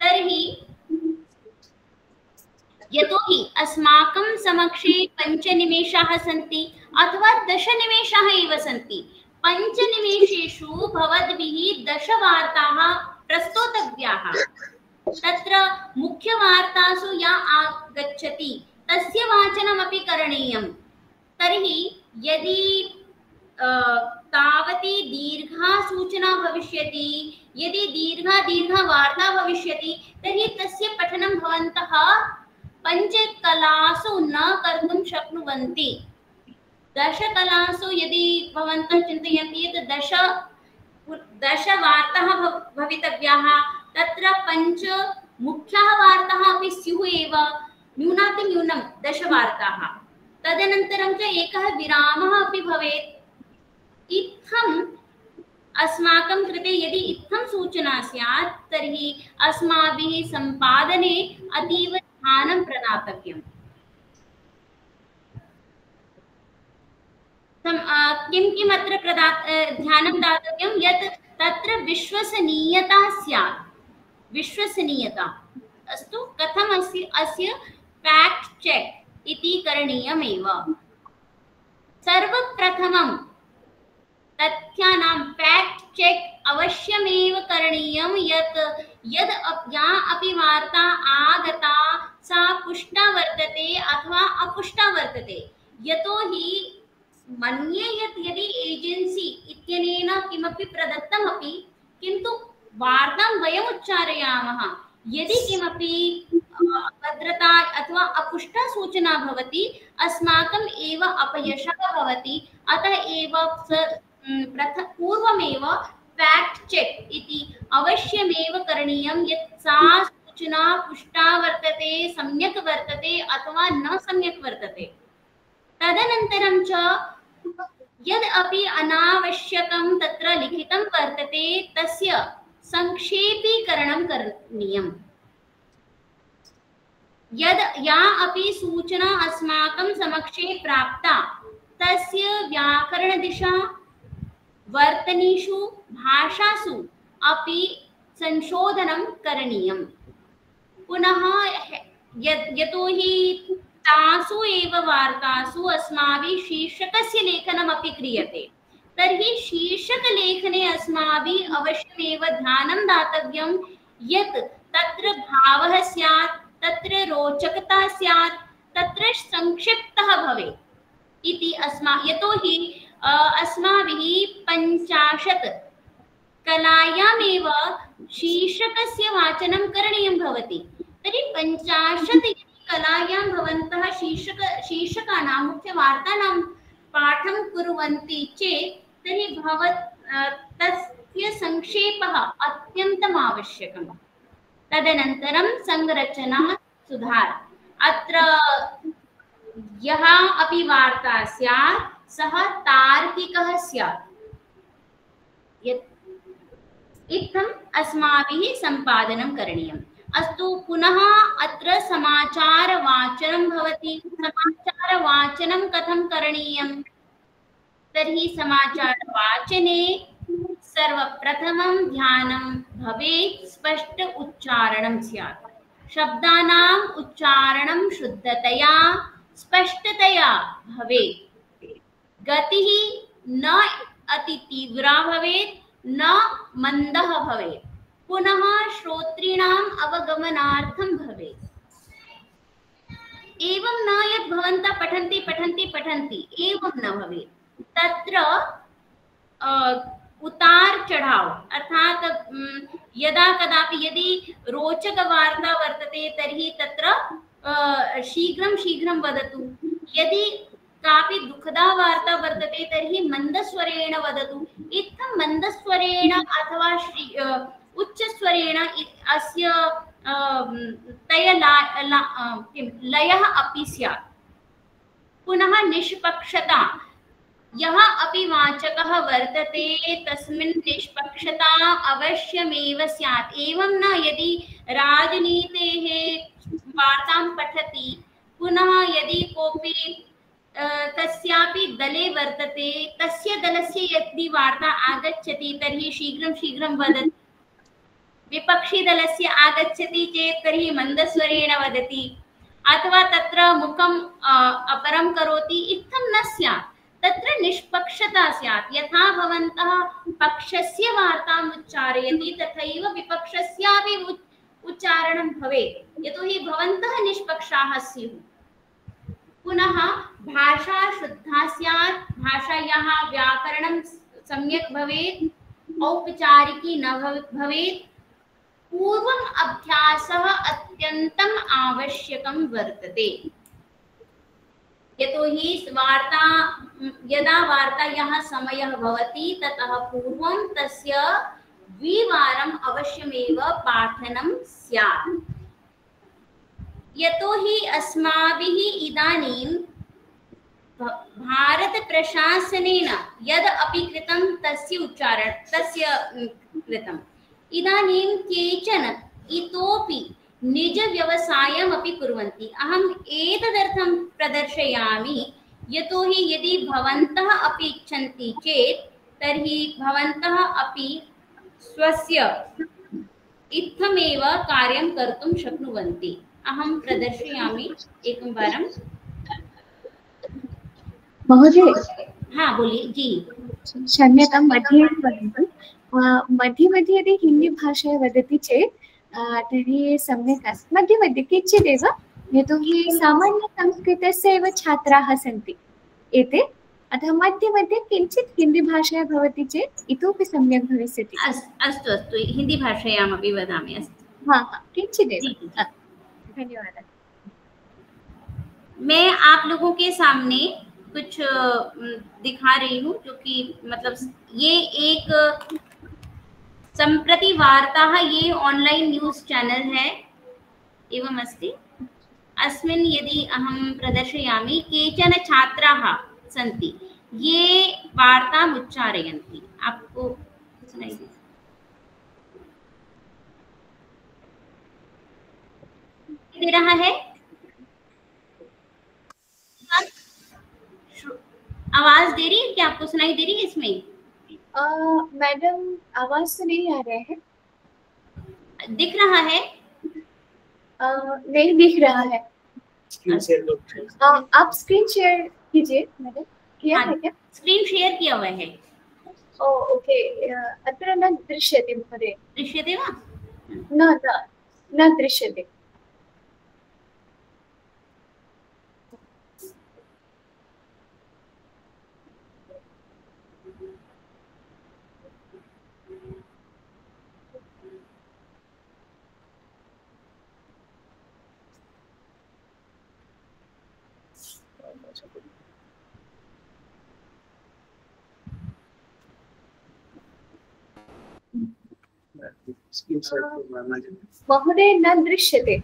तर्हि यतोहि अस्माकं समक्षे 5 निमेषाः सन्ति अथवा 10 निमेषाः एव सन्ति, 5 निमेषेषु भवद्भिः 10 वार्ताः प्रस्तोतव्याः। तत्र मुख्यवार्तासु या आगच्छति तस्य वाचनमपि करणीयं। तर्हि यदि तावती दीर्घा सूचना भविष्यति, यदि दीर्घा वार्ता भविष्यति, तर्हि तस्य पठनं भवन्तः 5 कलासु न कर्तुं शक्नुवन्ति। 10 कलासु यदि भवन्तः चिन्तयन्ति यत् 10 वार्ताः भवितव्याः, तत्र 5 मुख्याः वार्ताः अपि स्युः एव, न्यूनातिन्यूनं 10 वार्ताः, तदनन्तरं च एकः विरामः अपि भवेत्। इत्थम् अस्माकं कृते यदि इत्थं सूचना स्यात् तर्हि अस्माभिः सम्पादने अतीव ध्यानं प्रदातव्यम्। किम् अत्र ध्यानं दातव्यं यत् तत्र विश्वसनीयता स्यात्, विश्वसनीयता। अस्तु, कथम् अस्य फैक्ट चेक इति करणीयमेव। सर्वप्रथमं तथ्यानां फैक्ट चेक अवश्यमेव करणीयं यत् या अपि वार्ता आगता सा पुष्टा वर्तते अथवा अपुष्टा वर्तते। यतोहि मन्ये यत् यदि एजेन्सी इत्यनेन किमपि प्रदत्तमपि, किन्तु वार्तां वयम् उच्चारयामः, यदि किमपि अभद्रता अथवा अपुष्टा सूचना भवति अस्माकम् एव अपयशः भवति। अतः एव पूर्वमेव फैक्ट चेक इति अवश्यमेव करणीयं यत् सा सूचना पुष्टा वर्तते, सम्यक् वर्तते अथवा न सम्यक् वर्तते। तदनन्तरं च यद् अपि अनावश्यकं तत्र लिखितं वर्तते तस्य संक्षेपीकरणं करणीयम्। या अपि सूचना अस्माकं समक्षे प्राप्ता तस्य व्याकरणदिशा, वर्तनीषु, भाषासु अपि संशोधनं करणीयम्। पुनः यतोहि तासु एव वार्तासु अस्माभिः शीर्षकस्य लेखनमपि क्रियते, तर्हि शीर्षकलेखने अस्माभिः अवश्यमेव ध्यानं दातव्यं यत् तत्र भावः स्यात्, तत्र रोचकता स्यात्, तत्र संक्षिप्तः भवेत् इति यतोहि अस्माभिः 50 कलायामेव शीर्षकस्य वाचनं करणीयं भवति। तर्हि 50 यदि कलायां भवन्तः शीर्षकाणां मुख्यवार्तानां पाठं कुर्वन्ति चेत् तर्हि तस्य संक्षेपः अत्यन्तम् आवश्यकम्। तदनन्तरं संरचना सुधार। अत्र यः अपि वार्ता स्यात् सः तार्किकः स्यात्। इत्थम् अस्माभिः सम्पादनं करणीयम्। अस्तु, पुनः अत्र समाचारवाचनं भवति। समाचारवाचनं कथं करणीयं? तर्हि समाचारवाचने सर्वप्रथमं ध्यानं भवेत् स्पष्ट उच्चारणं स्यात्। शब्दानाम् उच्चारणं शुद्धतया स्पष्टतया भवेत्। गतिः न अतितीव्रा भवेत् न मन्दः भवेत्। पुनः श्रोतॄणाम् अवगमनार्थं भवेत्। एवं न यत् भवन्तः पठन्ति पठन्ति पठन्ति एवं न भवेत्। तत्र उतार चढ़ाव अर्थात यदा कदापि यदि रोचकवार्ता वर्तते तर्हि तत्र शीघ्रं शीघ्रं वदतु। यदि कापि दुःखदा वार्ता वर्तते तर्हि मन्दस्वरेण वदतु। इत्थं मन्दस्वरेण अथवा उच्चस्वरेण अस्य लयः अपि स्यात्। पुनः निष्पक्षता। यः अपि वाचकः वर्तते तस्मिन् निष्पक्षता अवश्यमेव स्यात्। एवं न यदि राजनीतेः वार्तां पठति पुनः यदि कोऽपि कस्यापि दले वर्तते तस्य दलस्य यदि वार्ता आगच्छति तर्हि शीघ्रं शीघ्रं वदति। विपक्षीदलस्य आगच्छति चेत् तर्हि मन्दस्वरेण वदति अथवा तत्र मुखम् अपरं करोति। इत्थं न स्यात्। तत्र निष्पक्षता स्यात्। यथा भवन्तः पक्षस्य वार्ताम् उच्चारयति तथैव विपक्षस्यापि उच्चारणं भवेत्। यतोहि भवन्तः निष्पक्षाः स्युः। पुनः भाषा शुद्धा स्यात्। भाषायाः व्याकरणं सम्यक् भवेत्। औपचारिकी न भवेत्। पूर्वम् अभ्यासः अत्यन्तम् आवश्यकं वर्तते। यतोहि यदा वार्तायाः समयः भवति ततः पूर्वं तस्य द्विवारम् अवश्यमेव पाठनं स्यात्। यतोहि अस्माभिः इदानीं भारतप्रशासनेन यद् अपि कृतं तस्य कृतम्। इदानीं केचन इतोपि निजव्यवसायमपि कुर्वन्ति। अहम् एतदर्थं प्रदर्शयामि यतोहि यदि भवन्तः अपि इच्छन्ति चेत् तर्हि भवन्तः अपि स्वस्य इत्थमेव कार्यं कर्तुं शक्नुवन्ति। अहं प्रदर्शयामि एकं वारं। महोदय, हाँ बोलिए जी। क्षम्यतां, मध्ये वदन्तु। मध्ये मध्ये यदि हिन्दी भाषायां वदति चेत् तर्हि सम्यक् अस्ति। मध्ये मध्ये किञ्चिदेव, यतोहि सामान्यसंस्कृतस्य एव छात्राः सन्ति एते, अतः मध्ये मध्ये किञ्चित् हिन्दी भाषया भवति चेत् इतोपि सम्यक् भविष्यति। अस्तु अस्तु, हिन्दी भाषायामपि वदामि। अस्तु, हाँ हाँ, किञ्चिदेव। धन्यवादः। मैं आप लोगों के सामने कुछ दिखा रही हूँ जो कि मतलब ये एक सम्प्रति वार्ताः ये ऑनलाइन न्यूज़ चैनल है एवं अस्ति। अस्मिन् यदि अहं प्रदर्शयामि केचन छात्राः सन्ति ये वार्ताम् उच्चारयन्ति। आपको सुनाई दे रहा है? आवाज दे रही है क्या? आपको सुनाई दे रही है इसमें? मैडम, आवाज तो नहीं आ रहा है। दिख रहा है? नहीं दिख रहा है। आप स्क्रीन शेयर कीजिए मैडम। किया है क्या? स्क्रीन शेयर किया हुआ है। ओके। अत्र न दृश्यते महोदय। दृश्यते वा? न दृश्यते। महोदय न दृश्यते।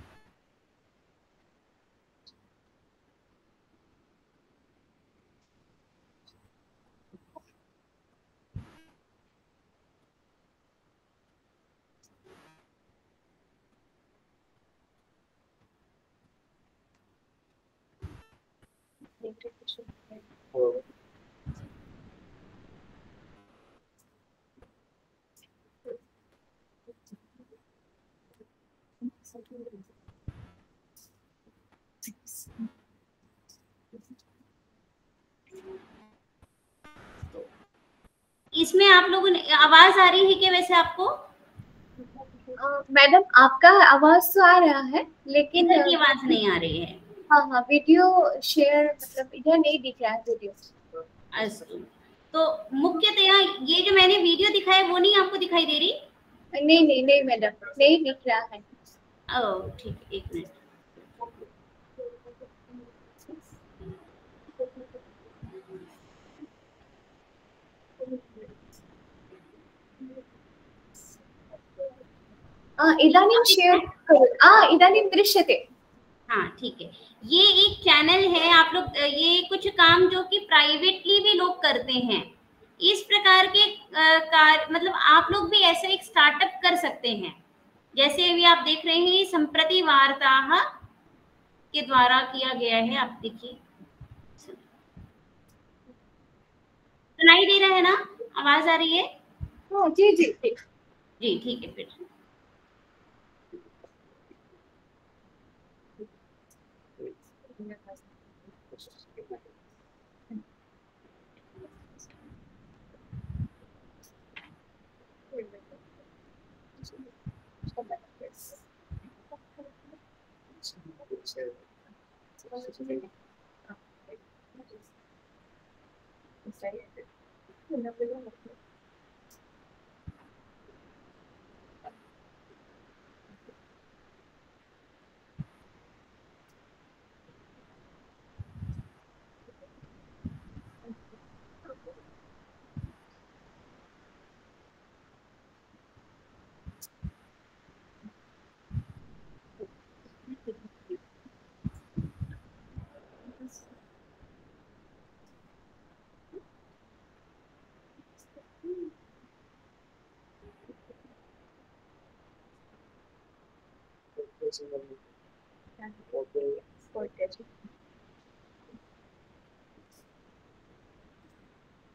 इसमें आप लोगों ने आवाज आ रही है क्या वैसे आपको? मैडम आपका आवाज तो आ रहा है लेकिन इधर की आवाज नहीं आ रही है। हाँ वीडियो शेयर मतलब इधर नहीं दिख रहा है वीडियो। अच्छा, तो मुख्यतया ये जो मैंने वीडियो दिखाया वो नहीं आपको दिखाई दे रही? नहीं मैडम नहीं दिख रहा है। ओह ठीक है, एक मिनट। इदानीं शेयर करो। इदानीं दृश्यते। हाँ ठीक है, ये एक चैनल है। आप लोग ये कुछ काम जो कि प्राइवेटली भी लोग करते हैं, इस प्रकार के मतलब आप लोग भी ऐसा एक स्टार्टअप कर सकते हैं। जैसे अभी आप देख रहे हैं संप्रति वार्ता के द्वारा किया गया है। आप देखिए, सुनाई दे रहा है ना? आवाज आ रही है? जी जी ठीक है। फिर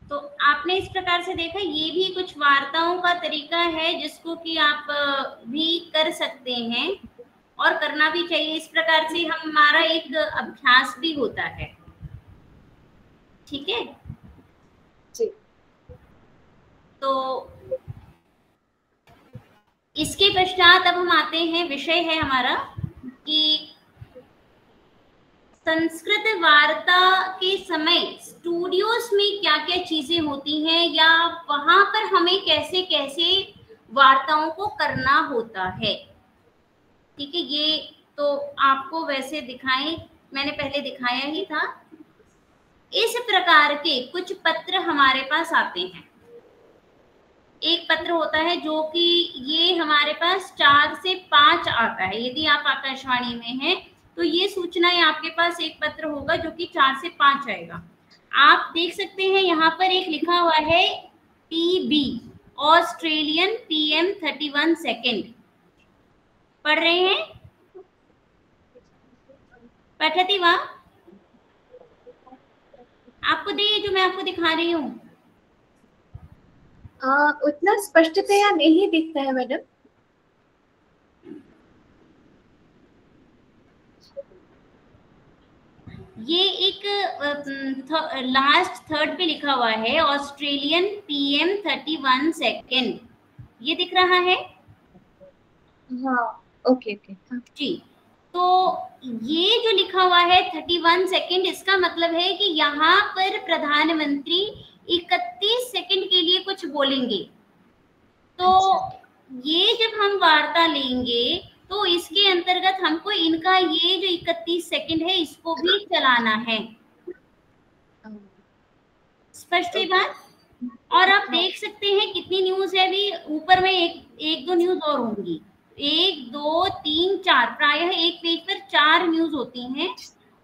तो आपने इस प्रकार से देखा, ये भी कुछ वार्ताओं का तरीका है जिसको कि आप भी कर सकते हैं और करना भी चाहिए। इस प्रकार से हमारा एक अभ्यास भी होता है। ठीक है जी। तो इसके पश्चात अब हम आते हैं, विषय है हमारा कि संस्कृत वार्ता के समय स्टूडियोज में क्या क्या चीजें होती हैं या वहां पर हमें कैसे कैसे वार्ताओं को करना होता है। ठीक है, ये तो आपको वैसे दिखाएं, मैंने पहले दिखाया ही था। इस प्रकार के कुछ पत्र हमारे पास आते हैं। एक पत्र होता है जो कि ये हमारे पास 4 से 5 आता है। यदि आप आकाशवाणी में हैं तो ये सूचनाएं आपके पास एक पत्र होगा जो कि 4 से 5 आएगा। आप देख सकते हैं यहाँ पर एक लिखा हुआ है PB, ऑस्ट्रेलियन PM 31 सेकेंड। पढ़ रहे हैं? पठती वा? आपको दे जो मैं आपको दिखा रही हूँ? उतना स्पष्टतया नहीं दिखता है मैडम। ये एक लास्ट थर्ड पे लिखा हुआ है ऑस्ट्रेलियन PM 31 सेकेंड, ये दिख रहा है? हाँ ओके हाँ। जी, तो ये जो लिखा हुआ है 31 सेकेंड, इसका मतलब है कि यहाँ पर प्रधानमंत्री 31 सेकेंड के लिए कुछ बोलेंगे। तो ये जब हम वार्ता लेंगे तो इसके अंतर्गत हमको इनका ये जो 31 सेकेंड है इसको भी चलाना है। स्पष्ट है बात? और आप देख सकते हैं कितनी न्यूज है, अभी ऊपर में एक दो न्यूज और होंगी, 1 2 3 4, प्रायः एक पेज पर 4 न्यूज होती हैं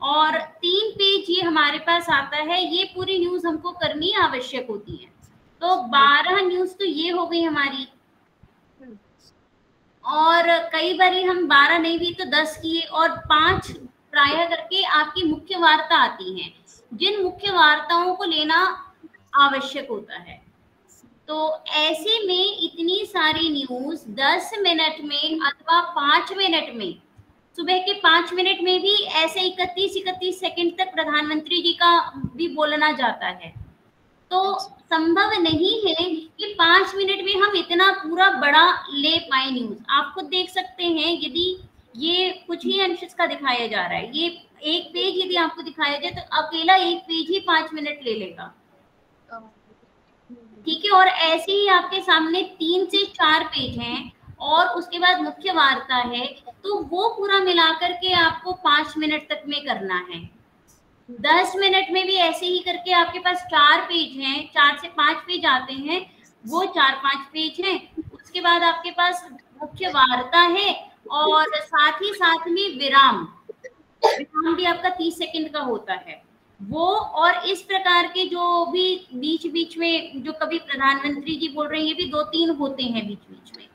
और 3 पेज ये हमारे पास आता है। ये पूरी न्यूज हमको करनी आवश्यक होती है। तो 12 न्यूज तो ये हो गई हमारी, और कई बार हम 12 नहीं भी तो 10 किए, और 5 प्रायः करके आपकी मुख्य वार्ता आती हैं, जिन मुख्य वार्ताओं को लेना आवश्यक होता है। तो ऐसे में इतनी सारी न्यूज 10 मिनट में अथवा 5 मिनट में, सुबह के 5 मिनट में भी ऐसे 31 सेकंड तक प्रधानमंत्री जी का भी बोलना जाता है। तो संभव नहीं है कि 5 मिनट में हम इतना पूरा बड़ा ले पाए न्यूज। आप खुद देख सकते हैं, यदि ये कुछ ही अंश का दिखाया जा रहा है, ये एक पेज यदि आपको दिखाया जाए तो अकेला एक पेज ही 5 मिनट ले लेगा, ठीक है। और ऐसे ही आपके सामने 3 से 4 पेज हैं और उसके बाद मुख्य वार्ता है, तो वो पूरा मिलाकर के आपको 5 मिनट तक में करना है। 10 मिनट में भी ऐसे ही करके आपके पास 4 पेज हैं, 4 से 5 पेज आते हैं, वो 4-5 पेज हैं। उसके बाद आपके पास मुख्य वार्ता है और साथ ही साथ में विराम भी आपका 30 सेकंड का होता है वो। और इस प्रकार के जो भी बीच बीच में जो कभी प्रधानमंत्री जी बोल रहे हैं, ये भी 2-3 होते हैं बीच बीच में।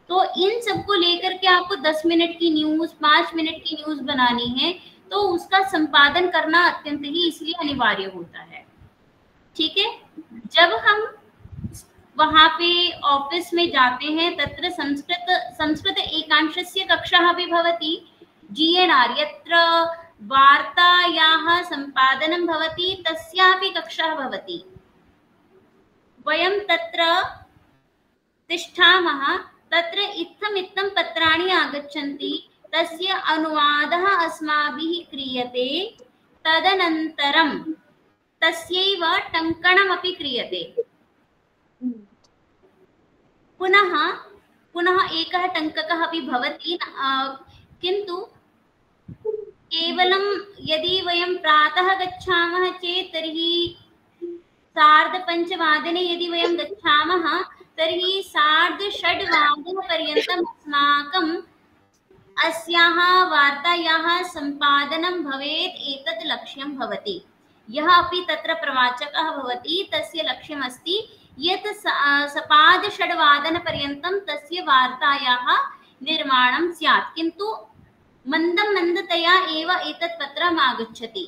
तो इन सबको लेकर के आपको 10 मिनट की न्यूज, 5 मिनट की न्यूज बनानी है, तो उसका संपादन करना अत्यंत ही इसलिए अनिवार्य होता है, ठीक है। जब हम वहां पे ऑफिस में जाते हैं, तत्र संस्कृत एकांशस्य कक्षाः अपि भवति, GNR यत्र वार्तायाः संपादनं भवति तस्यापि कक्षाः भवति। वयं तत्र तिष्ठामः, तत्र इत्थम् इत्थं पत्राणि आगच्छन्ति, तस्य अनुवादः अस्माभिः क्रियते, तदनन्तरं तस्यैव टङ्कणमपि क्रियते। पुनः एकः टङ्ककः अपि भवति, किन्तु केवलं यदि वयं प्रातः गच्छामः चेत् तर्हि 5:30 यदि वयं गच्छामः तर्हि 6:30 वादनपर्यन्तम् अस्माकं अस्याः वार्तायाः सम्पादनं भवेत्, एतत् लक्ष्यं भवति। यः अपि तत्र प्रवाचकः भवति तस्य लक्ष्यम् अस्ति यत् 5:30 वादनपर्यन्तं तस्य वार्तायाः निर्माणं स्यात्, किन्तु मन्दतया एव एतत् पत्रम् आगच्छति।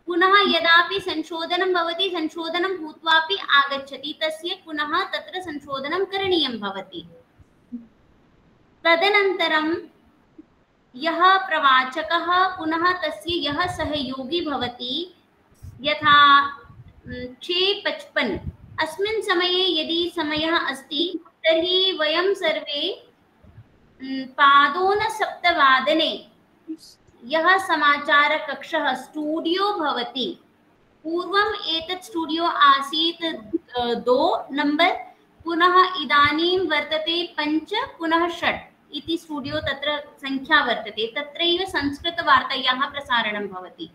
पुनः यदापि संशोधनं भवति, संशोधनं भूत्वापि आगच्छति, तस्य पुनः तत्र संशोधनं करणीयं भवति। तदनन्तरं यः प्रवाचकः पुनः तस्य यः सहयोगी भवति, यथा 6:55 अस्मिन् समये यदि समयः अस्ति तर्हि वयं सर्वे पादोन 7 यः समाचारकक्षः स्टूडियो भवति, पूर्वम् एतत् स्टूडियो आसीत् 2 नंबर, पुनः इदानीं वर्तते 5 पुनः 6 इति स्टूडियो तत्र संख्या वर्तते। तत्रैव संस्कृतवार्तायाः प्रसारणं भवति।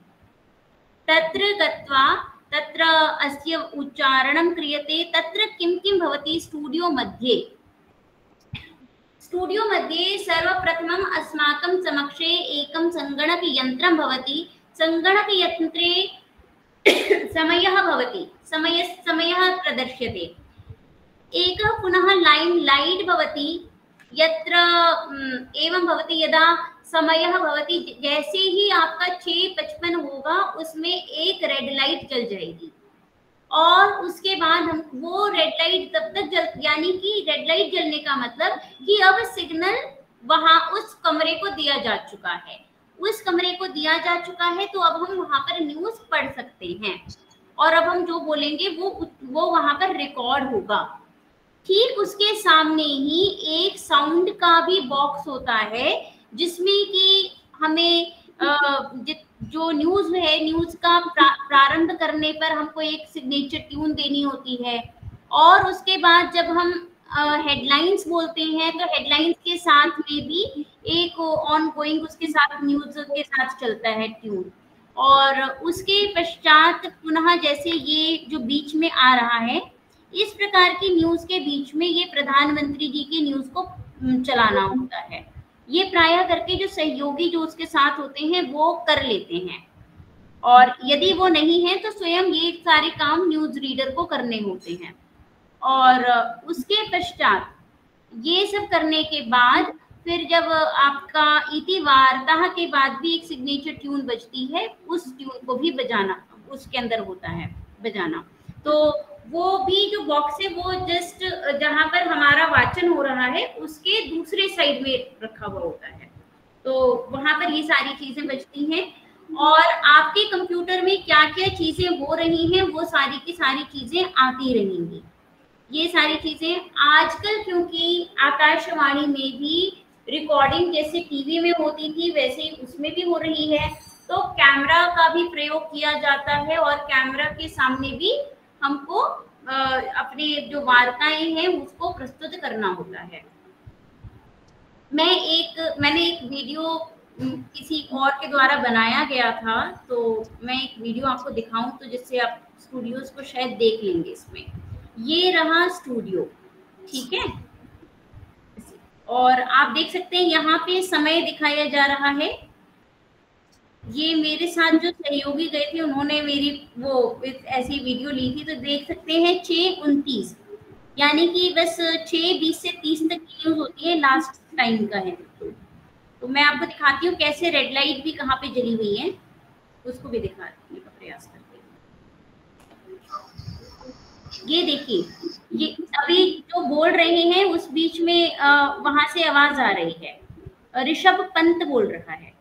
तत्र गत्वा तत्र अस्य उच्चारणं क्रियते। तत्र किं किं भवति स्टूडियो मध्ये? स्टूडियो मध्ये सर्वप्रथमम् अस्माकं समक्षे एकं सङ्गणकयन्त्रं भवति। सङ्गणकयन्त्रे समयः भवति, समयः प्रदर्श्यते। एकः पुनः लाइट भवति, यत्र एवं भवति यदा समयः भवति, जैसे ही आपका 6:55 होगा उसमें एक रेड लाइट जल जाएगी और उसके बाद हम वो रेड लाइट तब तक जल, यानी कि रेड लाइट जलने का मतलब कि अब सिग्नल वहां उस कमरे को दिया जा चुका है, उस कमरे को दिया जा चुका है, तो अब हम वहां पर न्यूज पढ़ सकते हैं और अब हम जो बोलेंगे वो वहां पर रिकॉर्ड होगा। ठीक उसके सामने ही एक साउंड का भी बॉक्स होता है जिसमें कि हमें जो न्यूज है, न्यूज का प्रारंभ करने पर हमको एक सिग्नेचर ट्यून देनी होती है और उसके बाद जब हम हेडलाइंस बोलते हैं तो हेडलाइंस के साथ में भी एक ऑन गोइंग उसके साथ न्यूज के साथ चलता है ट्यून। और उसके पश्चात पुनः जैसे ये जो बीच में आ रहा है इस प्रकार की न्यूज के बीच में ये प्रधानमंत्री जी की न्यूज को चलाना होता है। ये प्रायः करके जो सहयोगी जो उसके साथ होते हैं वो कर लेते हैं, और यदि वो नहीं है तो स्वयं ये सारे काम न्यूज रीडर को करने होते हैं। और उसके पश्चात ये सब करने के बाद फिर जब आपका इति वार्ता के बाद भी एक सिग्नेचर ट्यून बजती है, उस ट्यून को भी बजाना उसके अंदर होता है बजाना। तो वो भी जो बॉक्स है वो जस्ट जहां पर हमारा वाचन हो रहा है उसके दूसरे साइड में रखा हुआ होता है, तो वहां पर ये सारी चीजें बजती हैं। और आपके कंप्यूटर में क्या क्या चीजें हो रही हैं वो सारी की सारी चीजें आती रहेंगी। ये सारी चीजें आजकल क्योंकि आकाशवाणी में भी रिकॉर्डिंग जैसे टीवी में होती थी वैसे ही उसमें भी हो रही है, तो कैमरा का भी प्रयोग किया जाता है और कैमरा के सामने भी हमको अपने जो वार्ताएं हैं उसको प्रस्तुत करना होता है। मैंने एक वीडियो किसी और के द्वारा बनाया गया था, तो मैं एक वीडियो आपको दिखाऊं तो जिससे आप स्टूडियोज को शायद देख लेंगे। इसमें ये रहा स्टूडियो, ठीक है, और आप देख सकते हैं यहाँ पे समय दिखाया जा रहा है। ये मेरे साथ जो सहयोगी गए थे उन्होंने मेरी वो ऐसी वीडियो ली थी, तो देख सकते हैं 6:29, यानी कि बस 6:20 से 30 तक की न्यूज होती है, लास्ट टाइम का है। तो मैं आपको दिखाती हूँ कैसे रेड लाइट भी कहाँ पे जली हुई है, उसको भी दिखाने का प्रयास करते हैं। ये देखिए, ये अभी जो बोल रहे हैं उस बीच में वहां से आवाज आ रही है, ऋषभ पंत बोल रहा है।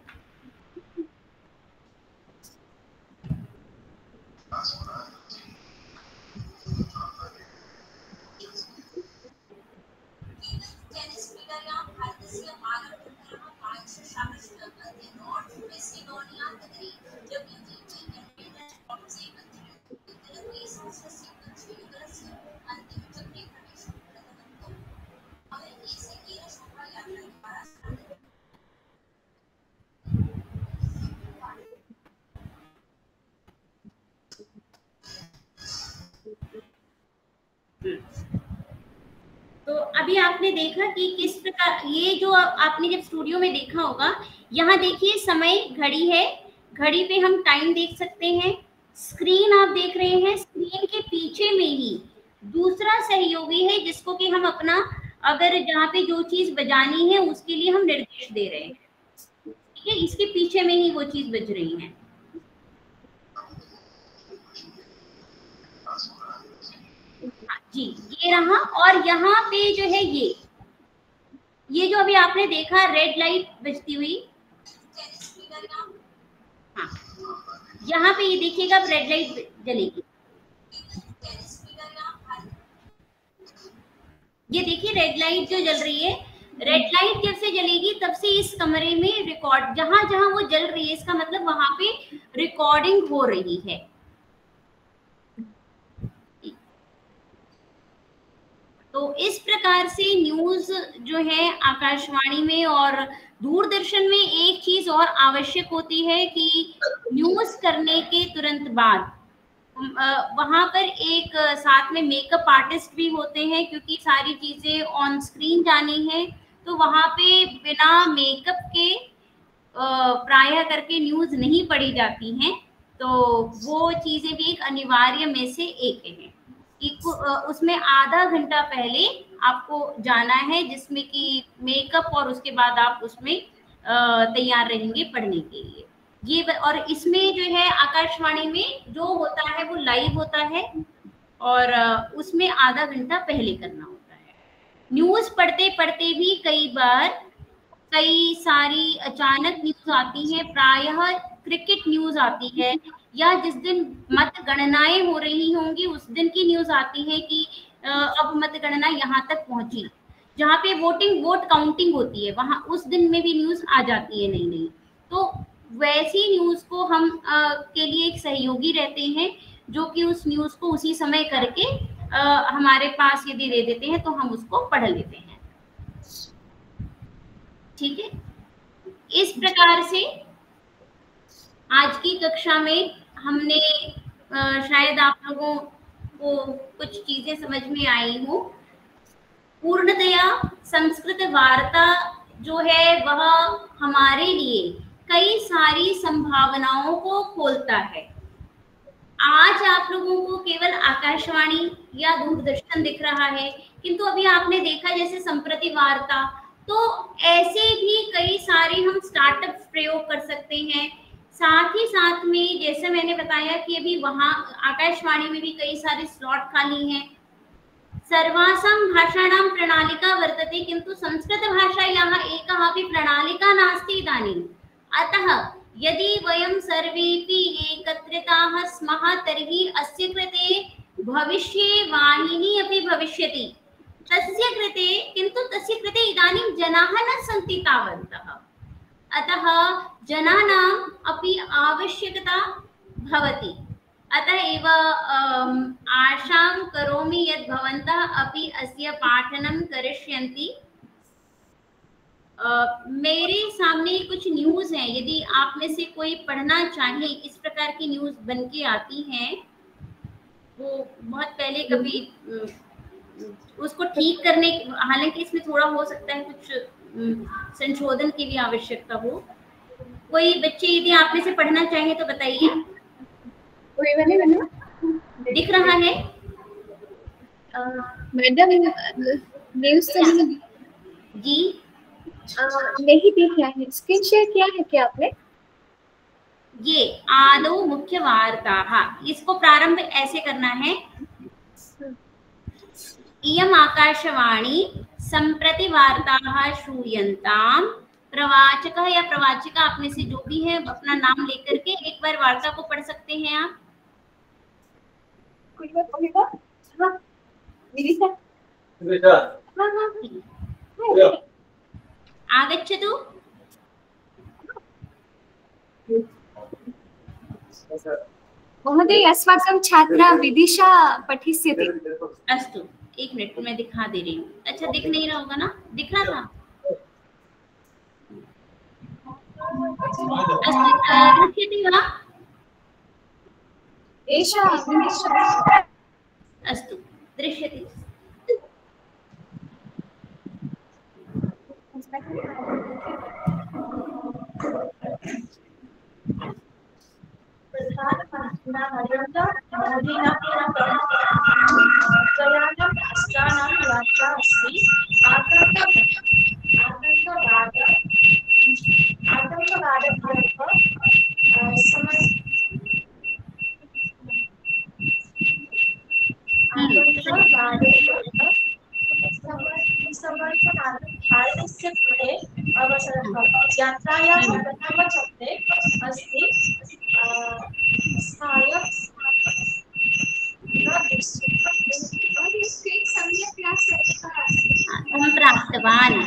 तो अभी आपने देखा कि किस प्रकार ये जो आपने जब स्टूडियो में देखा होगा, यहाँ देखिए समय घड़ी है, घड़ी पे हम टाइम देख सकते हैं। स्क्रीन आप देख रहे हैं, स्क्रीन के पीछे में ही दूसरा सहयोगी है जिसको कि हम अपना अगर जहाँ पे जो चीज बजानी है उसके लिए हम निर्देश दे रहे हैं, ठीक है, इसके पीछे में ही वो चीज बज रही है। जी ये रहा, और यहाँ पे जो है ये जो अभी आपने देखा रेड लाइट बजती हुई, हाँ यहाँ पे ये देखिएगा रेड लाइट जलेगी, ये देखिए रेड लाइट जो जल रही है, रेड लाइट जब से जलेगी तब से इस कमरे में रिकॉर्ड जहां जहां वो जल रही है इसका मतलब वहां पे रिकॉर्डिंग हो रही है। तो इस प्रकार से न्यूज जो है आकाशवाणी में और दूरदर्शन में एक चीज और आवश्यक होती है कि न्यूज करने के तुरंत बाद वहां पर एक साथ में मेकअप आर्टिस्ट भी होते हैं, क्योंकि सारी चीजें ऑन स्क्रीन जानी है, तो वहां पे बिना मेकअप के प्रायः करके न्यूज नहीं पढ़ी जाती हैं। तो वो चीजें भी एक अनिवार्य में से एक है कि उसमें आधा घंटा पहले आपको जाना है, जिसमें कि मेकअप और उसके बाद आप उसमें तैयार रहेंगे पढ़ने के लिए। ये और इसमें जो है आकाशवाणी में जो होता है वो लाइव होता है और उसमें आधा घंटा पहले करना होता है। न्यूज पढ़ते पढ़ते भी कई बार कई सारी अचानक न्यूज आती है, प्रायः क्रिकेट न्यूज आती है, या जिस दिन मतगणनाएं हो रही होंगी उस दिन की न्यूज आती है कि अब मतगणना यहाँ तक पहुंची, जहाँ पे वोट काउंटिंग होती है वहां उस दिन में भी न्यूज आ जाती है नई नई। तो वैसी न्यूज को हम के लिए एक सहयोगी रहते हैं जो कि उस न्यूज को उसी समय करके हमारे पास यदि दे देते हैं तो हम उसको पढ़ लेते हैं, ठीक है। इस प्रकार से आज की कक्षा में हमने शायद आप लोगों वो कुछ चीजें समझ में आई हो। पूर्णतया संस्कृत वार्ता जो है वह हमारे लिए कई सारी संभावनाओं को खोलता है। आज आप लोगों को केवल आकाशवाणी या दूरदर्शन दिख रहा है, किंतु अभी आपने देखा जैसे संप्रति वार्ता, तो ऐसे भी कई सारे हम स्टार्टअप प्रयोग कर सकते हैं। साथ ही साथ में जैसे मैंने बताया कि अभी वहाँ आकाशवाणी में भी कई सारे स्लॉट खाली हैं। सर्वासां भाषाणां प्रणालिका वर्तते, किंतु संस्कृतभाषायाः एकः अपि प्रणालिका नास्ति इदानीम्। अतः यदि वयं सर्वेपि एकत्रिताः स्मः तर्हि अस्य कृते भविष्ये वाहिनी अपि भविष्यति। तस्य कृते, किन्तु तस्य कृते इदानीं जनाः न सन्ति तावन्तः। अतः जनानाम् अपि आवश्यकता भवति। अतः एव आशां करोमि यत् भवन्तः अपि अस्य पाठनं करिष्यन्ति। मेरे सामने कुछ न्यूज़ हैं, यदि आप में से कोई पढ़ना चाहे, इस प्रकार की न्यूज़ बन के आती हैं। वो बहुत पहले कभी उसको ठीक करने, हालांकि इसमें थोड़ा हो सकता है कुछ संशोधन की भी आवश्यकता हो। कोई बच्चे यदि आप में से पढ़ना चाहे तो बताइए। दिख रहा है मैडम? न्यूज़ जी नहीं दिख रहा है। स्क्रीन शेयर किया है क्या आपने? ये आदौ मुख्य वार्ताः, इसको प्रारंभ ऐसे करना है। इयम् आकाशवाणी सम्प्रति वार्ताः श्रूयन्तां। प्रवाचकः या प्रवाचिका आप में से जो भी है अपना नाम लेकर के एक बार वार्ता को पढ़ सकते हैं आप। कोई बात बोलेगा? हाँ विदिशा, हाँ आगच्छतु। महोदय, अस्माकं छात्रा विदिशा पठिष्यति। अस्तु, एक मिनट मैं दिखा दे रही हूँ। अच्छा, दिख नहीं रहा होगा ना? दिख रहा था? अस्तु, दृश्यते वा? एषा विदिशा। अस्तु, दृश्यते। प्रधानमन्त्रिणा नरेन्द्र मोदिना त्रयाणां राष्ट्राणां यात्रा अस्ति। समर्थनार्थं भारतस्य कृते अवसरः। यात्रायाः प्रथमचक्रे अस्ति प्राप्तवान्।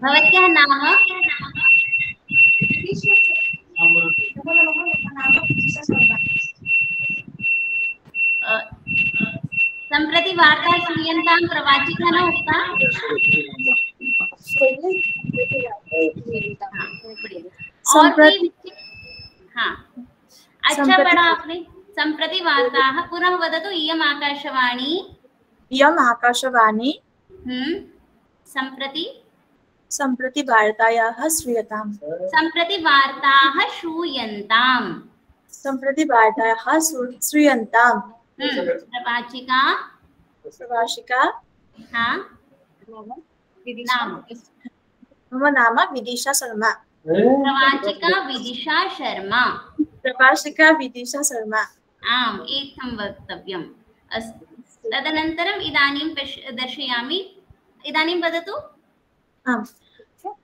भवत्याः नाम? सम्प्रति वार्ता श्रूयन्तां प्रवाचिका न उक्ता? हाँ, अच्छा पढ़ा आपने। सम्प्रति वार्ताः, पुनः वदतु। इयम् आकाशवाणी। इयम् आकाशवाणी सम्प्रति वार्तायाः श्रूयताम्। सम्प्रति वार्ताः श्रूयन्ताम्। सम्प्रति वार्तायाः श्रूयन्ताम्। प्रवाचिका? हाँ, नाम? मम नाम विदिशा शर्मा। प्रवाचिका विदिशा शर्मा। प्रवाचिका विदिशा शर्मा। आम्, एकं वक्तव्यम्। अस्तु, तदनन्तरम् इदानीं दर्शयामि। इदानीं वदतु। आम्,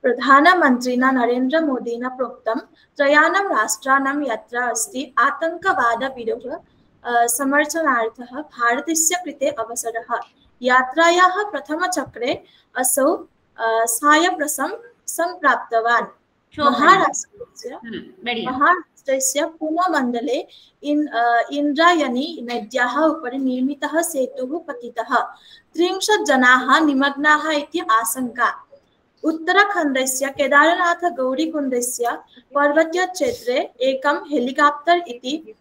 प्रधानमन्त्रिणा नरेन्द्र मोदिना प्रोक्तं त्रयाणां राष्ट्राणां यात्रा अस्ति। आतङ्कवादविरोध समर्थनार्थः भारतस्य कृते अवसरः। यात्रायाः प्रथमचक्रे असौ सायप्रसं सम्प्राप्तवान्। बढ़िया। महाराष्ट्रस्य पुणे-मण्डले इन्द्रायणी नद्याः उपरि निर्मितः सेतुः पतितः, 30 जनाः निमग्नाः इति आशङ्का। उत्तराखण्डस्य केदारनाथ-गौरीकुण्डस्य पर्वतीयक्षेत्रे एकं हेलिकाप्टर् इति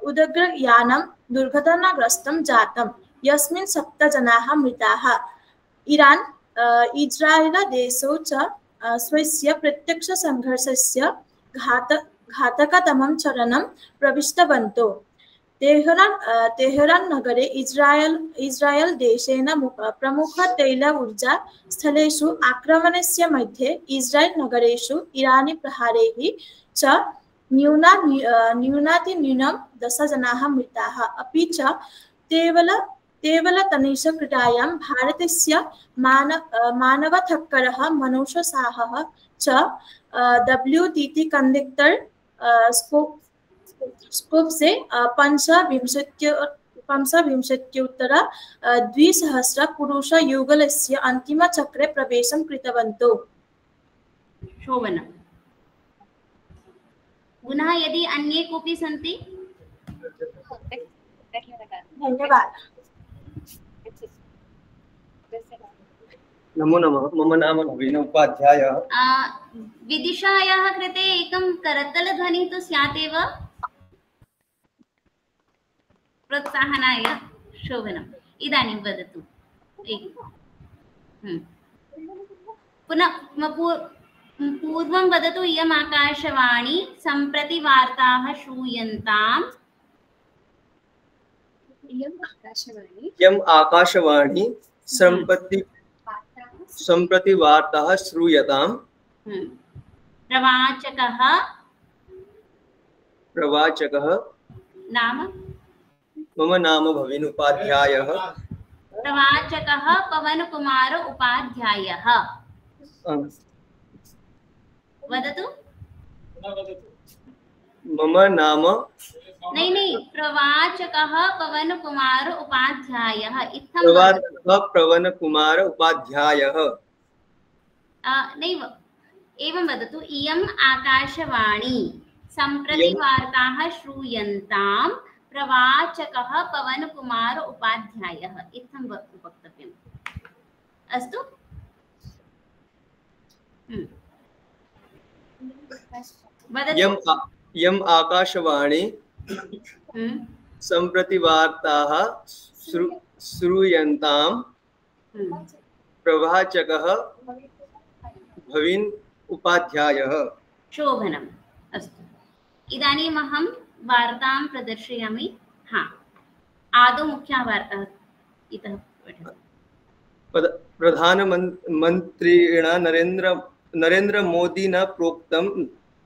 उदग्रयानं दुर्घटनाग्रस्तं जातं, यस्मिन् 7 जनाः मृताः। इरान् इज्रायेलदेशौ च स्वस्य प्रत्यक्षसङ्घर्षस्य घातकतमं चरणं प्रविष्टवन्तौ। तेहरान नगरे इस्राएल देशेन प्रमुख तैल ऊर्जा स्थलेषु आक्रमणस्य मध्ये इस्राएल नगरेषु इरानी प्रहारैः च न्यूनातिन्यूनं 10 जनाः मृताः। अपि च टेबलटेनिसक्रीडायां भारतस्य मानवथक्करः मनोज शाहः च WTT कंडक्टर स्कोप्से 25-20 पुरुषयुगलस्य अन्तिमचक्रे प्रवेशं कृतवन्तौ। शोभनम्। पुनः यदि अन्ये कोऽपि सन्ति? धन्यवादः। नमो नमः। मम नाम नवीन उपाध्यायः। विदिशायाः कृते एकं करतलध्वनिः तु स्यात् एव प्रोत्साहनाय। शोभनम्। इदानीं वदतु। पुनः पूर्वं वदतु। इयम् आकाशवाणी सम्प्रति वार्ताः श्रूयन्ताम्। इयम् आकाशवाणी सम्प्रति वार्ताः श्रूयताम्। प्रवाचकः नाम? मम नाम भवीन उपाध्यायः। प्रवाचकः पवनकुमार उपाध्यायः। वदतु। मम नाम नहीं, प्रवाचकः पवनकुमार उपाध्यायः। प्रवाचकः पवनकुमार उपाध्यायः। नैव, एवं वदतु। इयम् आकाशवाणी सम्प्रति वार्ताः श्रूयन्ताम्। प्रवाचकः पवनकुमार उपाध्यायः इत्थं वक्तव्यम्। अस्तु। इयम् आकाशवाणी सम्प्रति वार्ताः श्रूयन्ताम्। प्रवाचकः भवीन उपाध्यायः। शोभनम्। अस्तु। इदानीम् अहं वार्तां प्रदर्शयामि। आदौ मुख्या वार्ता इतः पठतु। प्रधानमन्त्रिणा नरेन्द्र मोदिना प्रोक्तं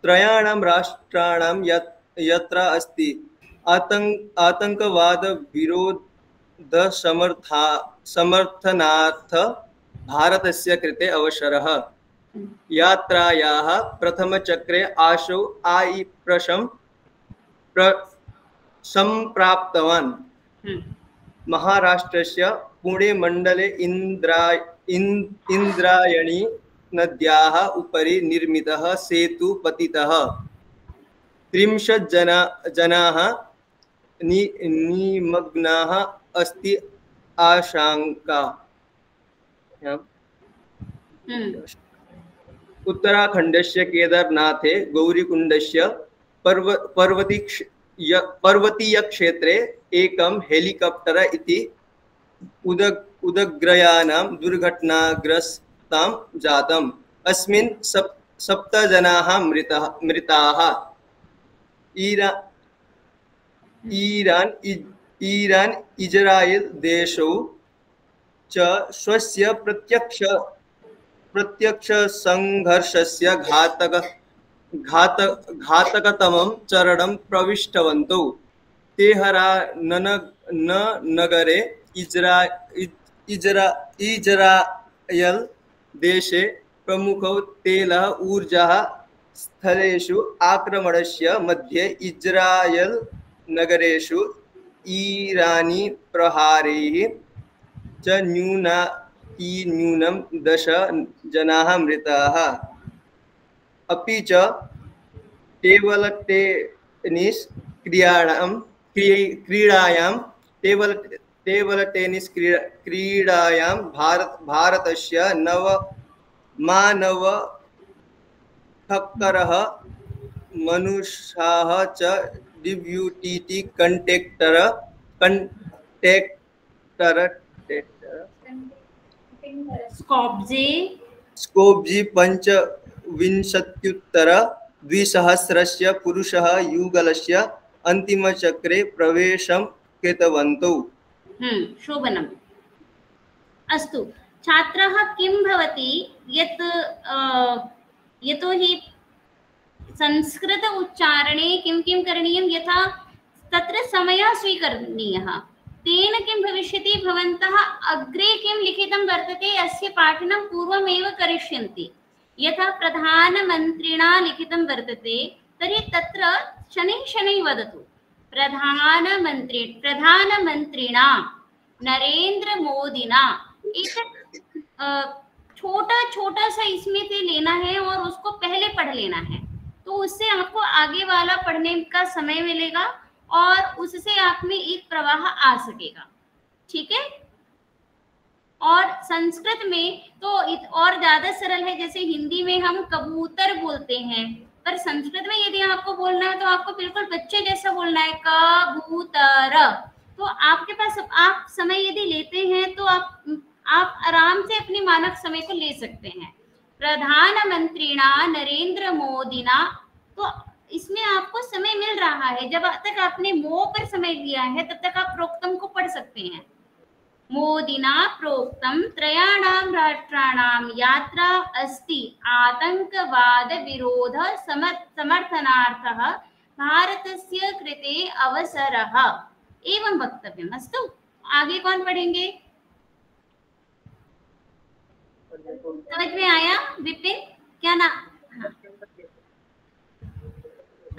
त्रयाणां राष्ट्राणां यात्रा अस्ति आतंकवाद विरोध समर्थनार्थ भारतस्य कृते अवसरः। यात्रायाः प्रथमचक्रे आशौ सम्प्राप्तवान्। महाराष्ट्रस्य पुणे मण्डले इन्द्रायणी नद्याः उपरि निर्मितः सेतु पतितः, 30 जनाः निमग्नाः अस्ति आशंका। उत्तराखण्डस्य केदारनाथे गौरीकुण्डस्य पर्वतीयक्षेत्रे एकं हेलिकाप्टर इति उदग्रयानं दुर्घटनाग्रस्तं जातम्। अस्मिन् 7 जनाः मृताः। ईरान इजराइल देशौ च स्वस्य प्रत्यक्ष संघर्षस्य घातकतमं चरणं प्रविष्टवन्तौ। तेहरान नगरे इजरायल देशे प्रमुख तैल ऊर्जा स्थलेषु आक्रमणस्य मध्ये इजरायल नगरेषु ईरानी प्रहारैः च न्यूनं 10 जनाः मृताः। अपि च टेबल टेनिस् क्रीडायां भारतस्य ठक्करः मनुषाः च WTT स्कोप्जे 25,200 पुरुषः युगलस्य अन्तिमचक्रे प्रवेशं कृतवन्तौ। शोभनम्। अस्तु, छात्रः किं भवति यत् यतोहि संस्कृत उच्चारणे किं किं करणीयं, यथा तत्र समयः स्वीकरणीयः, तेन किं भविष्यति, भवन्तः अग्रे किं लिखितं वर्तते अस्य पाठनं पूर्वमेव करिष्यन्ति। यथा प्रधानमन्त्रिणा लिखितं वर्तते तर्हि तत्र शनैः शनैः वदतु प्रधानमन्त्रिणा नरेंद्र मोदिना। एक छोटा छोटा सा इसमें से लेना है और उसको पहले पढ़ लेना है, तो उससे आपको आगे वाला पढ़ने का समय मिलेगा और उससे आप में एक प्रवाह आ सकेगा। ठीक है। और संस्कृत में तो और ज्यादा सरल है, जैसे हिंदी में हम कबूतर बोलते हैं, पर संस्कृत में यदि आपको बोलना है तो आपको बिल्कुल बच्चे जैसा बोलना है, कबूतर। तो आपके पास आप समय यदि लेते हैं तो आप आराम से अपनी मानक समय को ले सकते हैं। प्रधानमंत्रीणा नरेंद्र मोदिना, तो इसमें आपको समय मिल रहा है। जब तक आपने मो पर समय लिया है तब तक आप प्रोक्तम को पढ़ सकते हैं। मोदिना प्रोक्तम त्रयाणां राष्ट्राणां यात्रा अस्ति आतंकवाद विरोध समर्थनार्थः भारतस्य कृते अवसरः एवं वक्तव्यम्। अस्तु, आगे कौन पढ़ेंगे? समझ में आया विपिन? क्या ना? हाँ।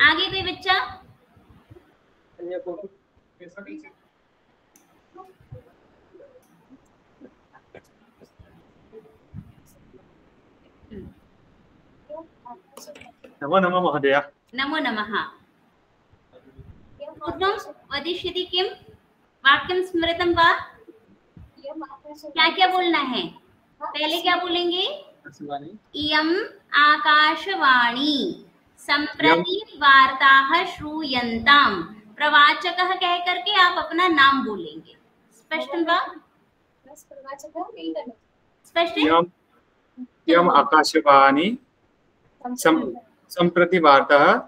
आगे कोई बच्चा? नमो नमः महोदय। नमो नमः। पूर्वं वदिष्यति किं? वाक्यं स्मृतं वा? क्या क्या बोलना है? पहले क्या बोलेंगे? इयम् आकाशवाणी सम्प्रति वार्ताः श्रूयन्ताम्। प्रवाचकः कह करके आप अपना नाम बोलेंगे। स्पष्ट वा? स्पष्ट है? इयम् आकाशवाणी सम्प्रति वार्ताः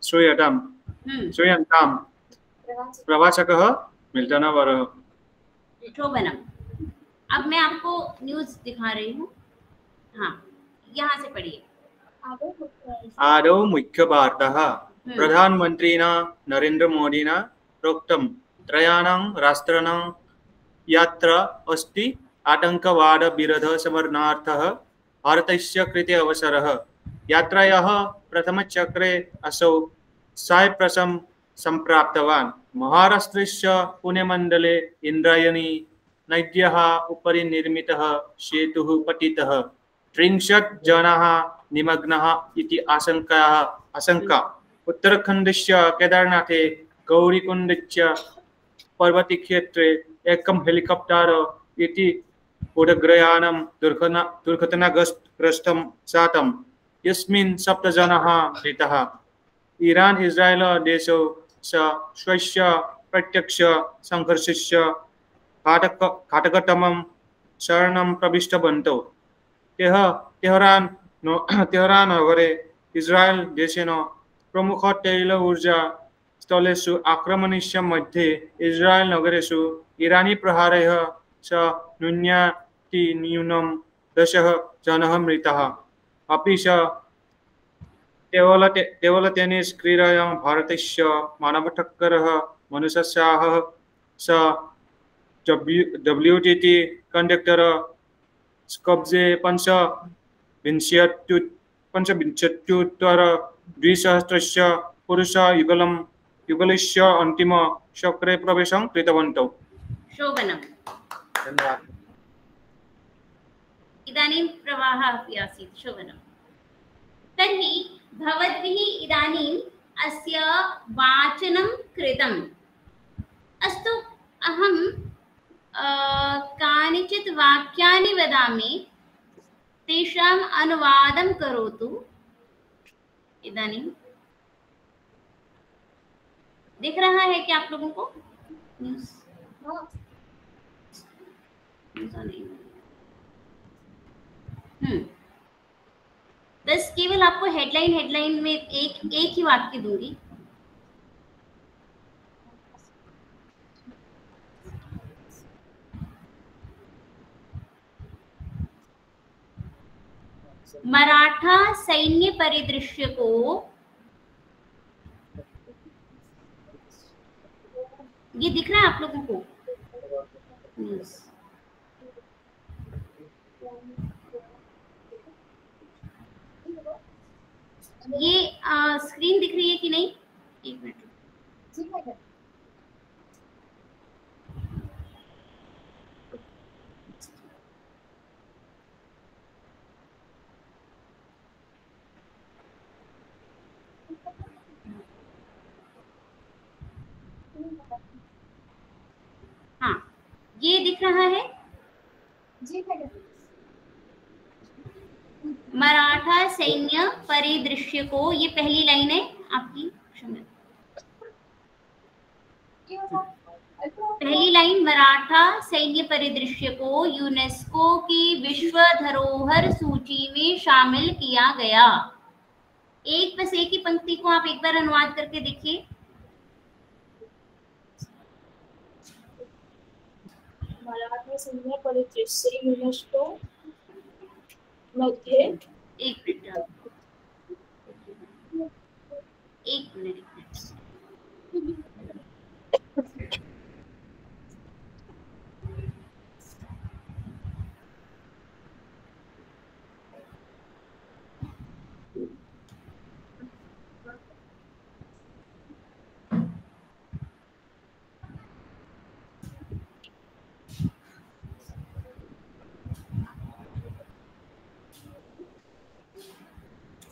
श्रूयन्ताम्। प्रवाचकः मिल्टनवरः। शोभनम। अब मैं आपको न्यूज दिखा रही हूँ। हाँ, यहाँ से पढ़िए। आदौ मुख्य वार्ताः प्रधानमन्त्रिणा नरेंद्र मोदिना प्रोक्तं त्रयाणां राष्ट्राणां यात्रा अस्ति आतंकवाद विरोध समर्थनार्थः भारतस्य कृते अवसरः। यात्रायाः प्रथमचक्रे असौ सायप्रसं सम्प्राप्तवान्। महाराष्ट्रस्य पुणे मण्डले इन्द्रायणी नद्याः उपरि निर्मितः सेतुः पतितः 30 जनाः निमग्नाः इति आशंका। उत्तराखण्डस्य केदारनाथे गौरीकुण्डस्य पर्वतक्षेत्रे एकं हेलिकाप्टर् इति उडग्रयानं दुर्घटनाग्रस्तं जातं, यस्मिन् 7 जनाः मृताः। ईरान् इस्राएल देशौ स्वस्य प्रत्यक्ष संघर्षस्य घातकतमं चरणं प्रविष्टवन्तौ। तेहरान नगरे इस्राएल देशेन प्रमुख तैल ऊर्जा स्थलेषु आक्रमणस्य मध्ये इस्राएल नगरेषु ईरानी प्रहारैः च न्यूनं 10 जनाः मृताः। अपि च टेबल टेनिस् क्रीडायां भारतस्य मानवठक्करः मनुषाः च WTT कंडक्टर स्कोप्जे 25,200 पुरुष युगलस्य अन्तिम चक्रे प्रवेशं कृतवन्तौ। शोभनम्। इदानीं प्रवाहः अपि आसीत्। शोभनम्। तर्हि भवद्भिः इदानीम् अस्य वाचनं कृतम्। अस्तु, अहं कानिचित् वाक्यानि वदामि, तेषाम् अनुवादं करोतु। इदानीं दिख रहा है क्या आप लोगों को न्यूज़? बस केवल आपको हेडलाइन में एक ही वाक्य दूंगी। मराठा सैन्य परिदृश्य को ये दिख रहा है आप लोगों को? ये स्क्रीन दिख रही है कि नहीं? एक मिनट। हाँ, ये दिख रहा है? मराठा सैन्य परिदृश्य को, ये पहली लाइन है आपकी। पहली लाइन, मराठा सैन्य परिदृश्य को यूनेस्को की विश्व धरोहर सूची में शामिल किया गया। एक बस एक ही पंक्ति को आप एक बार अनुवाद करके देखिए। मराठा सैन्य परिदृश्य यूनेस्को मध्ये एक मिनट।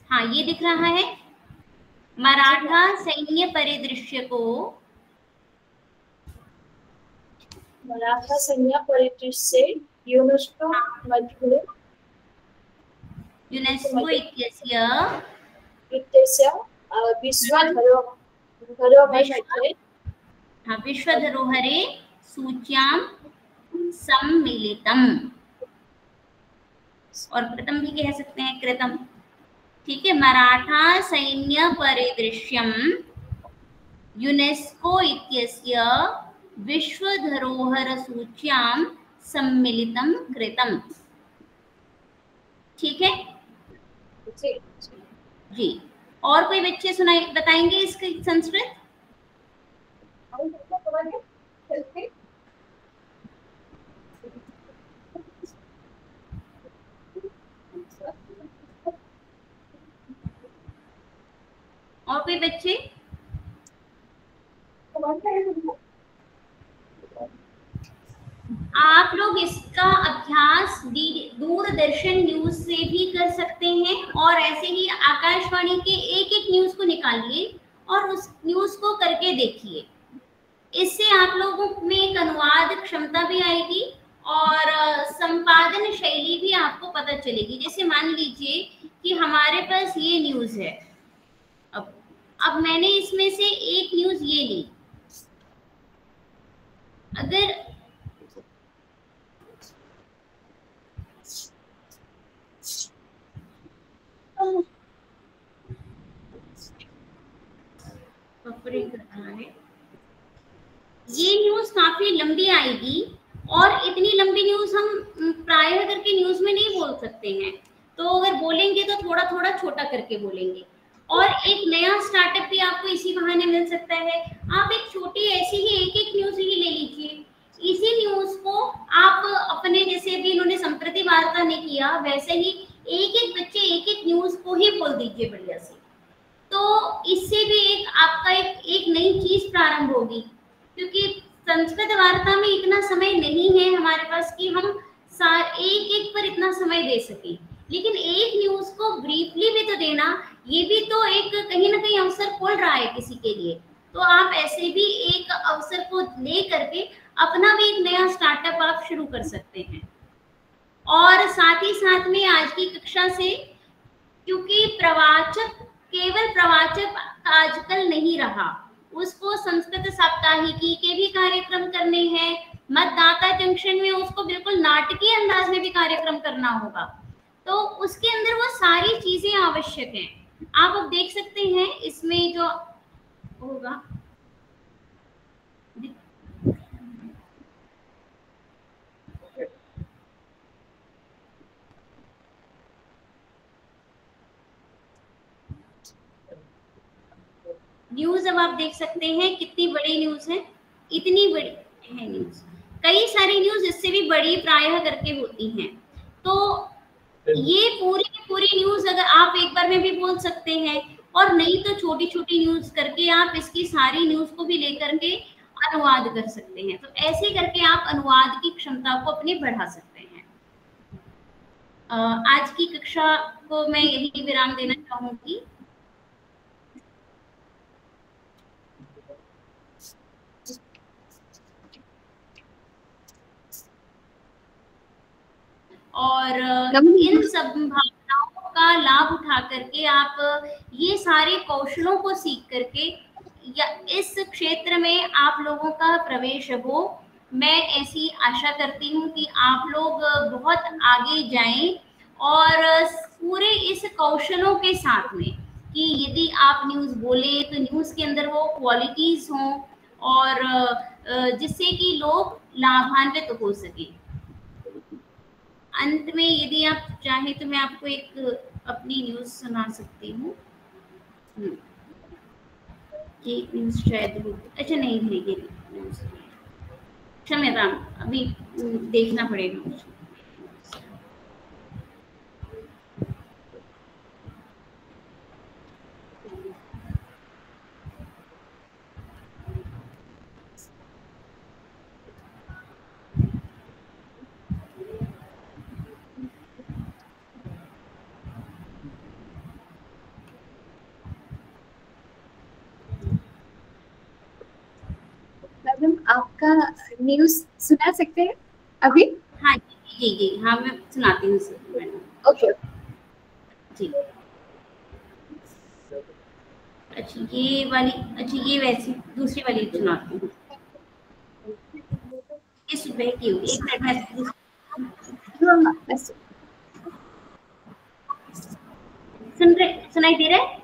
हाँ, ये दिख रहा है, मराठा सैन्य परिदृश्य को, मराठा सैन्य परिदृश्य यूनेस्को मध्ये यूनेस्को इत्यस्य विश्व धरोहरे विश्व धरोहरे सूच्यां सम्मिलितम्, और कृतम भी कह सकते हैं, कृतम। ठीक है, मराठा सैन्य परिदृश्यम यूनेस्को इत्यस्य विश्व धरोहर सूच्यां सम्मिलितं कृतम्। ठीक है जी। और कोई बच्चे सुनाए बताएंगे इसकी संस्कृत? और कोई बच्चे? आप लोग इसका अभ्यास दूरदर्शन न्यूज से भी कर सकते हैं, और ऐसे ही आकाशवाणी के एक एक न्यूज को निकालिए और उस न्यूज को करके देखिए। इससे आप लोगों में एक अनुवाद क्षमता भी आएगी और संपादन शैली भी आपको पता चलेगी। जैसे मान लीजिए कि हमारे पास ये न्यूज है, अब मैंने इसमें से एक न्यूज ये ली, अगर ये न्यूज काफी लंबी आएगी, और इतनी लंबी न्यूज हम प्रायः करके न्यूज में नहीं बोल सकते हैं, तो अगर बोलेंगे तो थोड़ा थोड़ा छोटा करके बोलेंगे। और एक नया स्टार्टअप भी आपको इसी बहाने मिल सकता है। आप एक छोटी ऐसी ही एक एक न्यूज ही ले लीजिए, इसी न्यूज को आप अपने, जैसे भी इन्होंने संप्रति वार्ता ने किया, वैसे ही एक एक बच्चे एक एक न्यूज को ही बोल दीजिए बढ़िया से। तो इससे भी एक आपका एक नई चीज प्रारंभ होगी, क्योंकि संस्कृत वार्ता में इतना समय नहीं है हमारे पास कि हम एक एक पर इतना समय दे सकें। लेकिन एक न्यूज को ब्रीफली भी तो देना, ये भी तो एक कहीं ना कहीं अवसर खोल रहा है किसी के लिए। तो आप ऐसे भी एक अवसर को ले करके अपना भी एक नया स्टार्टअप आप शुरू कर सकते हैं। और साथ ही साथ में आज की कक्षा से, क्योंकि प्रवाचक केवल प्रवाचक आजकल नहीं रहा, उसको संस्कृत साप्ताहिकी के भी कार्यक्रम करने हैं, मतदाता जंक्शन में उसको बिल्कुल नाटकीय अंदाज में भी कार्यक्रम करना होगा, तो उसके अंदर वो सारी चीजें आवश्यक हैं। आप अब देख सकते हैं इसमें जो होगा, न्यूज अब आप देख सकते हैं कितनी बड़ी न्यूज है, इतनी बड़ी है न्यूज। कई सारी न्यूज इससे भी बड़ी प्रायः करके होती हैं। तो ये पूरी की पूरी न्यूज अगर आप एक बार में भी बोल सकते हैं, और नहीं तो छोटी छोटी न्यूज करके आप इसकी सारी न्यूज को भी लेकर के अनुवाद कर सकते हैं। तो ऐसे करके आप अनुवाद की क्षमता को अपनी बढ़ा सकते हैं। आज की कक्षा को मैं यही विराम देना चाहूंगी। और इन सब भावनाओं का लाभ उठा करके आप ये सारे कौशलों को सीख करके या इस क्षेत्र में आप लोगों का प्रवेश हो। मैं ऐसी आशा करती हूँ कि आप लोग बहुत आगे जाएं, और पूरे इस कौशलों के साथ में कि यदि आप न्यूज़ बोलें तो न्यूज़ के अंदर वो क्वालिटीज हों, और जिससे कि लोग लाभान्वित हो सके। अंत में यदि आप चाहें तो मैं आपको एक अपनी न्यूज सुना सकती हूँ। ये न्यूज शायद अच्छा नहीं है, ये न्यूज क्षम्यता, अभी देखना पड़ेगा मुझे। मैडम आपका न्यूज सुना सकते हैं अभी? हाँ जी जी हाँ, मैं सुनाती हूँ मैडम। ओके जी। अच्छा ये वाली, अच्छा ये वैसी दूसरी वाली सुनाती हूँ। इस सुबह की होगी, एक मिनट में सुनाई दे रहा है?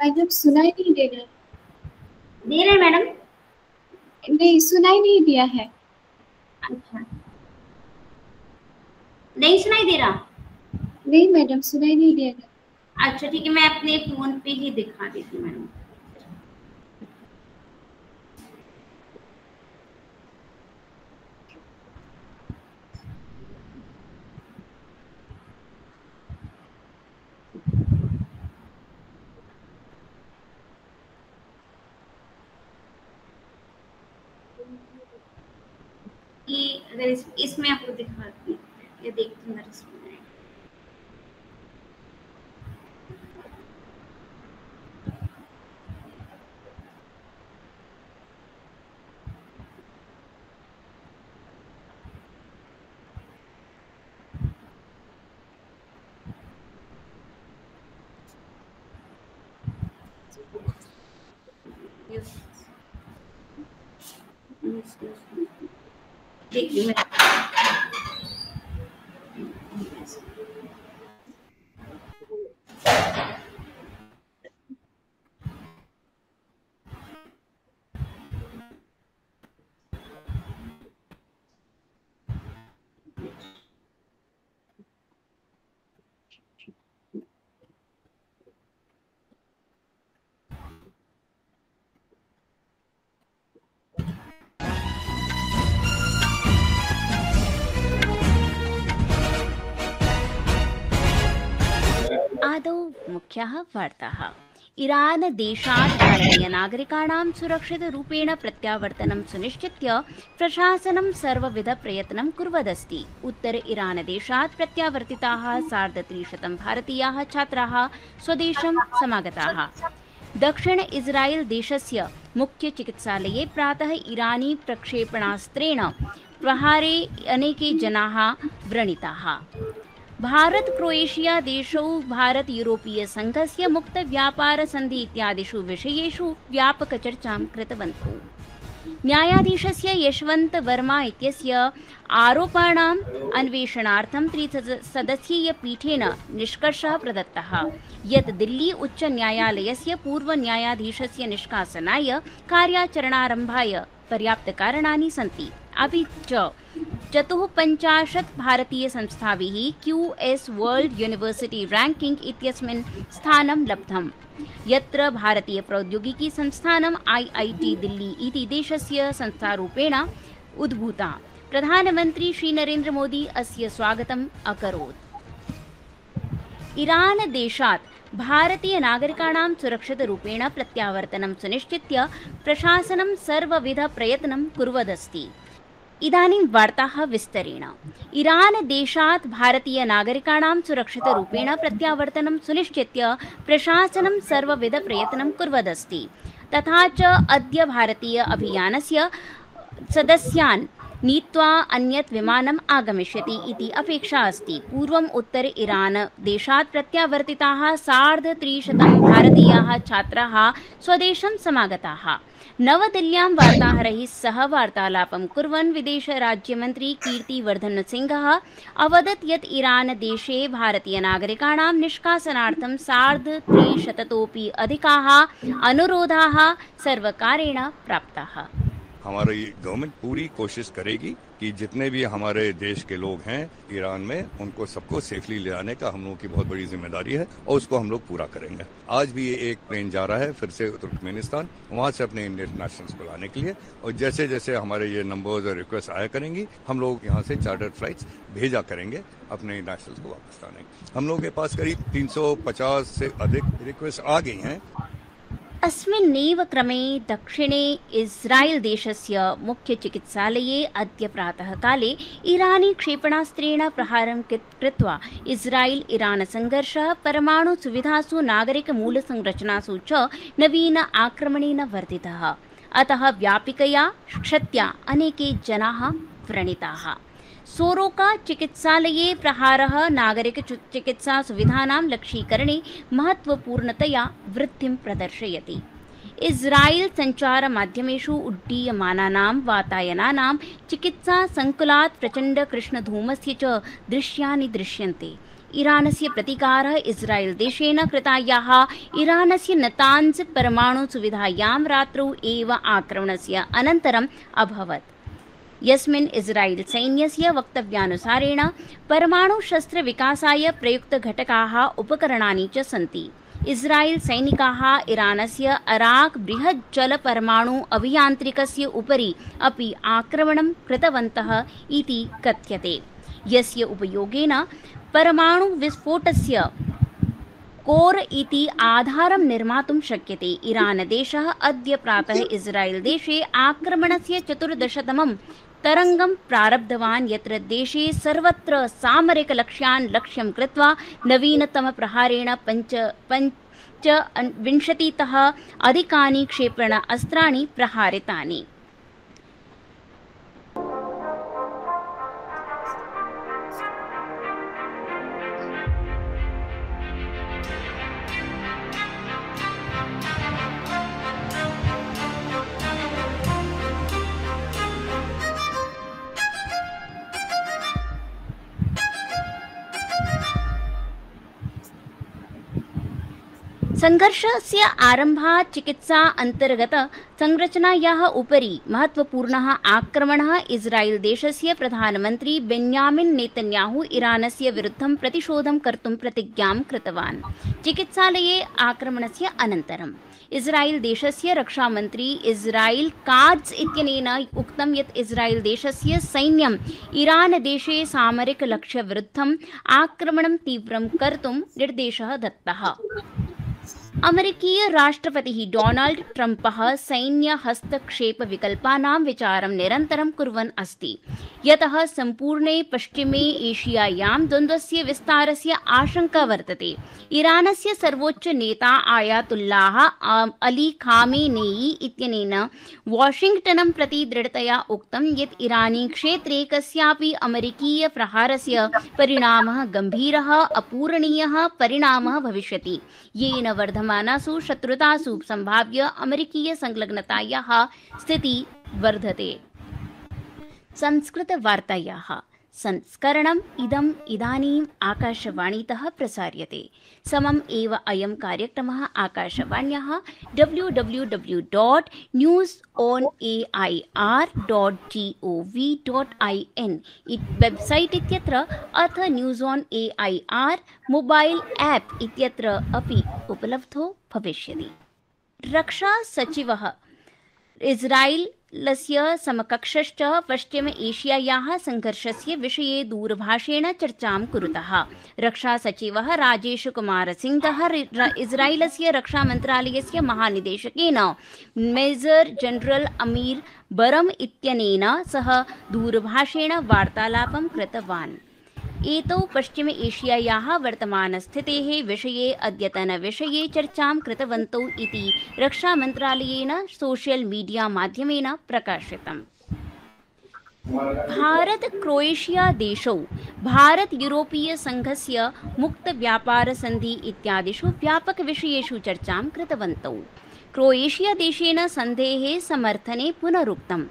मैडम सुनाई नहीं दे रहा है। दे रहे हैं मैडम? नहीं, सुनाई नहीं दिया है। अच्छा, नहीं सुनाई दे रहा? नहीं मैडम, सुनाई नहीं दे रहा। अच्छा ठीक है, मैं अपने फोन पे ही दिखा देती हूँ मैडम। ये अगर इसमें आपको दिखाती हूँ, ये देखती हूँ इसमें। देखिए मैं आदौ मुख्याः वार्ताः। ईरान देशात् भारतीयनागरिकाणां सुरक्षितरूपेण प्रत्यावर्तनं सुनिश्चित्य प्रशासनं सर्वविधप्रयत्नं कुर्वदस्ति। उत्तर ईरान देशात् प्रत्यावर्तिताः 350 भारतीयाः छात्राः स्वदेशं समागताः। दक्षिण इस्राएल देशस्य मुख्य चिकित्सालये प्रातः ईरानी प्रक्षेपणास्त्रेण प्रहारे अनेके जनाः व्रणिताः। भारत क्रोएशिया देशौ भारत यूरोपीय संघस्य मुक्त व्यापार संधि इत्यादिषु विषयेषु व्यापक चर्चां कृतवन्तौ। न्यायाधीशस्य यशवंत वर्मा इत्यस्य आरोपाणाम् अन्वेषणार्थं त्रिसदस्यीय पीठेन निष्कर्षः प्रदत्तः यत् दिल्ली उच्च न्यायालयस्य पूर्व न्यायाधीशस्य निष्कासनाय कार्याचरणारम्भाय पर्याप्तकारणानि सन्ति। अपि च 54 भारतीय संस्थाभिः QS वर्ल्ड यूनिवर्सिटी रैंकिंग इत्यस्मिन् स्थानं लब्धम्, यत्र भारतीय प्रौद्योगिकी संस्थानम् IIT दिल्ली इति देशस्य संस्थारूपेण उद्भूता। प्रधानमन्त्री श्री नरेन्द्र मोदी अस्य स्वागतम् अकरोत्। ईरान देशात् भारतीय नागरिकाणां सुरक्षितरूपेण प्रत्यावर्तनं सुनिश्चित्य प्रशासनं सर्वविध प्रयत्नं कुर्वदस्ति। इदानीं वार्ताः विस्तरेण। ईरान देशात् भारतीय नागरिकाणां सुरक्षितरूपेण प्रत्यावर्तनं सुनिश्चित्य प्रशासनं सर्वविध प्रयत्नं कुर्वदस्ति। तथा च अद्य भारतीय अभियानस्य सदस्यान् नीत्वा अन्यत् विमानम् आगमिष्यति इति अपेक्षा अस्ति। पूर्वम् उत्तर ईरान देशात् प्रत्यावर्तिताः 350 भारतीयाः छात्राः स्वदेशं समागताः। नवदिल्ल्यां वार्ताहरैः सह वार्तालापं कुर्वन् विदेश राज्यमन्त्री कीर्तिवर्धन सिंहः अवदत् यत् ईरान देशे भारतीय नागरिकाणां निष्कासनार्थं 350तोपि अधिकाः अनुरोधाः सर्वकारेण प्राप्ताः। हमारी गवर्नमेंट पूरी कोशिश करेगी कि जितने भी हमारे देश के लोग हैं ईरान में, उनको सबको सेफली ले आने का हम लोगों की बहुत बड़ी जिम्मेदारी है और उसको हम लोग पूरा करेंगे। आज भी एक प्लेन जा रहा है फिर से तुर्कमेनिस्तान, वहाँ से अपने इंडियन नेशनल्स को लाने के लिए, और जैसे जैसे हमारे ये नंबर्स और रिक्वेस्ट आया करेंगी हम लोग यहाँ से चार्टर्ड फ्लाइट्स भेजा करेंगे अपने नेशनल्स को वापस लाने। हम लोग के पास करीब 350 से अधिक रिक्वेस्ट आ गई हैं। अस्मिन्नेव क्रमे दक्षिणे इस्राएल देशस्य मुख्य चिकित्सालये अद्य प्रातः काले ईरानी क्षेपणास्त्रेण प्रहारं कृत्वा इस्राएल ईरान संघर्षः परमाणु सुविधासु नागरिक मूलसंरचनासु च नवीन आक्रमणेन वर्धितः। अतः व्यापकया क्षत्या अनेके जनाः व्रणिताः। सोरोका चिकित्सालये प्रहारः नागरिक चिकित्सा सुविधानां लक्ष्यीकरणे महत्वपूर्णतया वृद्धिं प्रदर्शयति। इस्राएल संचारमाध्यमेषु उड्डीयमानानां वातायनानां चिकित्सा संकुलात् प्रचण्ड कृष्णधूमस्य च दृश्यानि दृश्यन्ते। ईरानस्य प्रतीकारः इस्राएल देशेन कृतायाः ईरानस्य नतान्ज परमाणु सुविधायां रात्रौ एव आक्रमणस्य अनन्तरम् अभवत्, यस्मिन् इस्राएल सैन्यस्य वक्तव्यानुसारेण परमाणु शस्त्र विकासाय प्रयुक्त घटकाः उपकरणानि च सन्ति। इस्राएल सैनिकाः ईरानस्य अराक बृहत् जल परमाणु अभियान्त्रिकस्य उपरि अपि आक्रमणं कृतवन्तः इति कथ्यते, यस्य उपयोगेन परमाणु विस्फोटस्य कोर इति आधारं निर्मातुं शक्यते। ईरान देशः अद्य प्रातः इस्राएल देशे आक्रमणस्य 14तमं तरंगं प्रारब्धवान्, यत्र देशे सर्वत्र सामरिकलक्ष्यान् लक्ष्यं कृत्वा नवीनतम प्रहारेण 25तः अधिकानि क्षेपणास्त्राणि प्रहारितानि। संघर्षस्य आरम्भात् चिकित्सा अंतर्गत संरचनायाः उपरि महत्वपूर्णः आक्रमणः इस्राएल देशस्य प्रधानमन्त्री बेन्यामिन् नेतन्याहु ईरानस्य विरुद्धं प्रतिशोधं कर्तुं प्रतिज्ञां कृतवान्। चिकित्सालये आक्रमणस्य अनन्तरम् इस्राएल देशस्य रक्षामन्त्री इस्राएल काट्ज़ इत्यनेन उक्तं यत् इस्राएल देशस्य सैन्यं ईरान देशे सामरिक लक्ष्यविरुद्धम् आक्रमणं तीव्रं कर्तुं निर्देशः दत्तः। अमेरिकीय राष्ट्रपतिः डोनाल्ड ट्रम्पः सैन्य हस्तक्षेप विकल्पानां विचारं निरन्तरं कुर्वन् अस्ति, यतः सम्पूर्णे पश्चिमे एशियायां द्वन्द्वस्य विस्तारस्य आशंका वर्तते। ईरानस्य सर्वोच्च नेता आयातुल्लाह अली खामेनेई इत्यनेन वाशिंग्टनं प्रति दृढतया उक्तं यत् ईरानी क्षेत्रे कस्यापि अमेरिकीय प्रहारस्य परिणामः गम्भीरः अपूरणीयः परिणामः भविष्यति, येन वर्धमानासु शत्रुतासु संभाव्य अमेरिकीय संलग्नतायाः स्थितिः वर्धते। संस्कृतवार्तायाः संस्करणम् इदानीम् आकाशवाणीतः प्रसार्यते। समम् एव अयं कार्यक्रमः आकाशवाण्याः www.newsonair.gov.in वेबसाइट इत्यत्र अथ news on AIR mobile app इत्यत्र अपि उपलब्धो भविष्यति। रक्षा सचिवः इस्राएलस्य समकक्षश्च पश्चिम एशियायाः संघर्षस्य विषये दूरभाषेण चर्चां कुरुतः। रक्षा सचिवः राजेश कुमार सिंहः इस्राएलस्य रक्षा मन्त्रालयस्य महानिदेशकेन मेजर जनरल अमीर बरम इत्यनेन सह दूरभाषेण वार्तालापं कृतवान्। एतौ पश्चिम एशियायाः वर्तमानस्थितेः विषये अद्यतनविषये चर्चां कृतवन्तौ इति रक्षामन्त्रालयेन सोशल मीडिया माध्यमेन प्रकाशितम्। भारत क्रोएशिया देशौ भारत यूरोपीय संघस्य मुक्त व्यापार संधि इत्यादिषु व्यापक विषयेषु चर्चां कृतवन्तौ। क्रोएशिया देशेन सन्धेः समर्थने पुनरुक्तम्।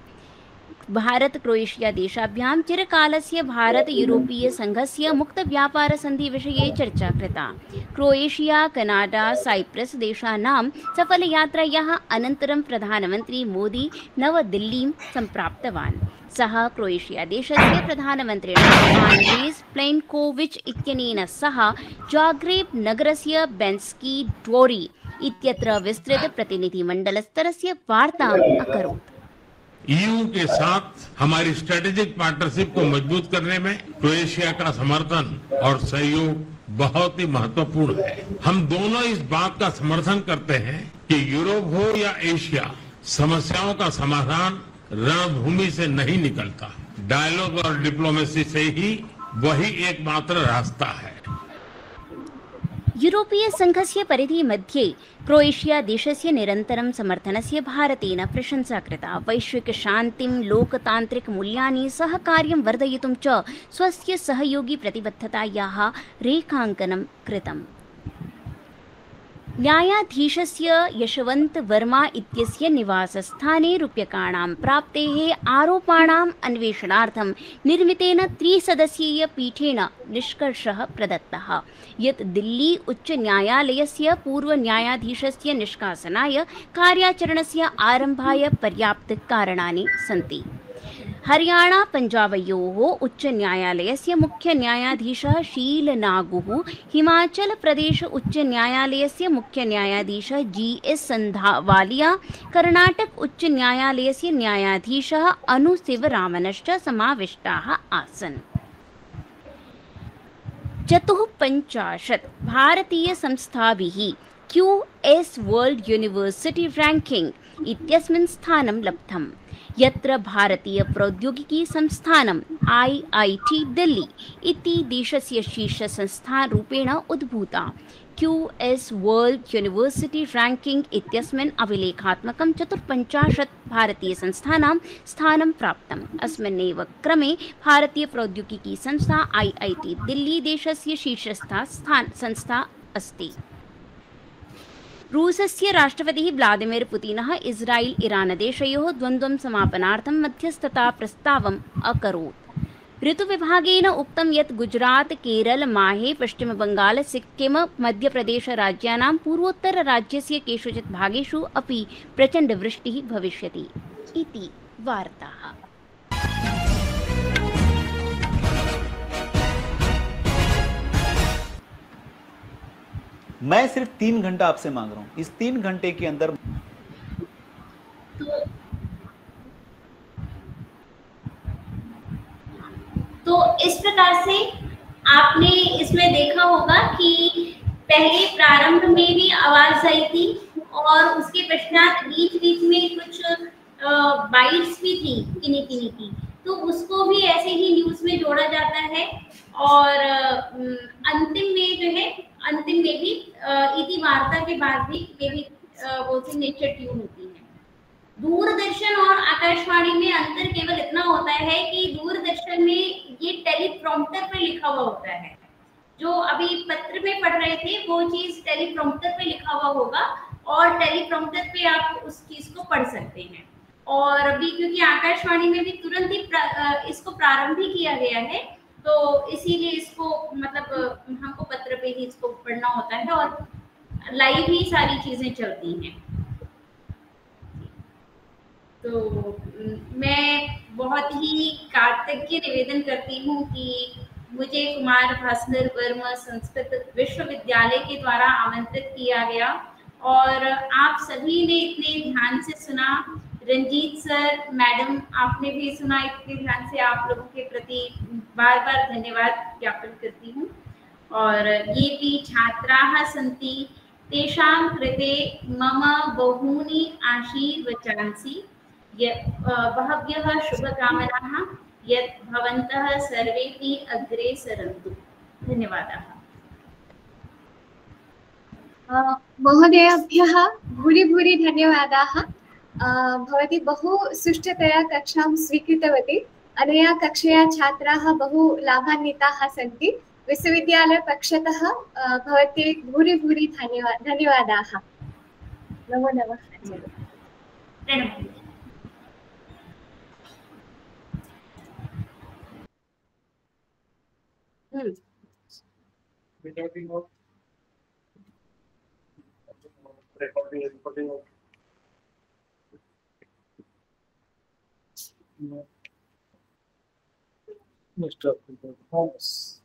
भारत क्रोएशिया देशाभ्यां चिरकालस्य भारत यूरोपीय संघस्य मुक्त व्यापार संधि विषये चर्चा कृता। क्रोएशिया कनाडा साइप्रस देशानां सफलयात्रायाः अनन्तरं प्रधानमन्त्री मोदी नवदिल्लीं सम्प्राप्तवान्। सः क्रोएशिया देशस्य प्रधानमन्त्रिणा आण्ड्रेस् प्लेन्कोविच् इत्यनेन सह जाग्रेब नगरस्य बेन्स्की ड्वोरी इत्यत्र विस्तृत प्रतिनिधिमण्डलस्तरस्य वार्ताम् अकरोत्। ईयू के साथ हमारी स्ट्रेटेजिक पार्टनरशिप को मजबूत करने में क्रोएशिया का समर्थन और सहयोग बहुत ही महत्वपूर्ण है। हम दोनों इस बात का समर्थन करते हैं कि यूरोप हो या एशिया, समस्याओं का समाधान रणभूमि से नहीं निकलता, डायलॉग और डिप्लोमेसी से ही वही एकमात्र रास्ता है। यूरोपीय संघस्य परिधि मध्ये क्रोएशिया देशस्य निरन्तरं समर्थनस्य भारतेन प्रशंसा कृता। वैश्विक शान्तिं, लोकतान्त्रिक मूल्यानि, सहकार्यं वर्धयितुं च स्वस्य सहयोगी प्रतिबद्धतायाः रेखाङ्कनं कृतम्। न्यायाधीशस्य यशवन्त वर्मा इत्यस्य निवासस्थाने रूप्यकाणां प्राप्तेः आरोपाणाम् अन्वेषणार्थं निर्मितेन त्रिसदस्यीय पीठेन निष्कर्षः प्रदत्तः यत् दिल्ली उच्च न्यायालयस्य पूर्वन्यायाधीशस्य निष्कासनाय कार्याचरणस्य आरम्भाय पर्याप्तकारणानि सन्ति। हरियाणा पंजाबयोः उच्च न्यायालयस्य मुख्य न्यायाधीशः शील नागुः, हिमाचल प्रदेश उच्च न्यायालयस्य मुख्य न्यायाधीशः GS संधावालिया, कर्नाटक उच्च न्यायालयस्य न्यायाधीशः अनु शिवरामनश्च समाविष्टाः आसन्। 54 भारतीय संस्थाभिः QS वर्ल्ड यूनिवर्सिटी रैंकिंग इत्यस्मिन् स्थानं लब्धम्, यत्र भारतीय प्रौद्योगिकी संस्थानं IIT दिल्ली इति देशस्य शीर्षसंस्थारूपेण उद्भूता। QS वर्ल्ड यूनिवर्सिटी रैंकिंग इत्यस्मिन् अभिलेखात्मकं 54 भारतीय संस्थानां स्थानं प्राप्तम्। अस्मिन्नेव क्रमे भारतीय प्रौद्योगिकी संस्था IIT दिल्ली देशस्य शीर्षस्था अस्ति। रूसस्य राष्ट्रपतिः व्लादिमीर पुतिनः इस्राएल ईरान देशयोः द्वन्द्वं समापनार्थं मध्यस्थता प्रस्तावम् अकरोत्। ऋतुविभागेन उक्तं यत् गुजरात, केरल, माहे, पश्चिम बंगाल, सिक्किम, मध्यप्रदेश राज्यानां पूर्वोत्तर राज्यस्य केषुचित् भागेषु अपि प्रचण्ड वृष्टिः भविष्यति इति वार्ताः। मैं सिर्फ 3 घंटा आपसे मांग रहा हूं। इस 3 घंटे के अंदर तो इस प्रकार से आपने इसमें देखा होगा कि पहले प्रारंभ में भी आवाज आई थी और उसके पश्चात बीच बीच में कुछ बाइट्स भी थी किन्हीं किन्हीं की, तो उसको भी ऐसे ही न्यूज में जोड़ा जाता है। और अंतिम में जो है, अंतिम में भी इति वार्ता के बाद भी ये भी वो सिग्नेचर ट्यून होती है। दूरदर्शन और आकाशवाणी में अंतर केवल इतना होता है कि दूरदर्शन में ये टेलीप्रॉम्प्टर पे लिखा हुआ होता है, जो अभी पत्र में पढ़ रहे थे वो चीज टेलीप्रॉम्प्टर पे लिखा हुआ होगा और टेलीप्रॉम्प्टर पे आप उस चीज को पढ़ सकते हैं। और अभी क्योंकि आकाशवाणी में भी तुरंत ही इसको प्रारंभ ही किया गया है, तो इसीलिए इसको मतलब हमको पत्र पे ही इसको पढ़ना होता है और लाइव ही सारी चीजें चलती हैं। तो मैं बहुत ही कृतज्ञ निवेदन करती हूँ कि मुझे कुमार भास्कर वर्मा संस्कृत विश्वविद्यालय के द्वारा आमंत्रित किया गया और आप सभी ने इतने ध्यान से सुना। रंजीत सर, मैडम, आपने भी सुना इतने ध्यान से, आप लोगों के प्रति बार बार धन्यवाद ज्ञापन करती हूँ। और ये भी छात्राः सन्ति तेषां कृते मम बहूनि आशीर्वचनांसि बहव्यः शुभकामनाः यत् भवन्तः सर्वेपि अग्रे सरन्तु। धन्यवादाः। महोदयेभ्यः भूरि भूरि धन्यवादाः। भवती बहु सुष्ठुतया कक्षां स्वीकृतवती। अनया कक्षया छात्राः बहु लाभान्विताः सन्ति। विश्वविद्यालयपक्षतः भवती भूरि भूरि धन्यवादाः। नमो नमः। Mr. Thomas.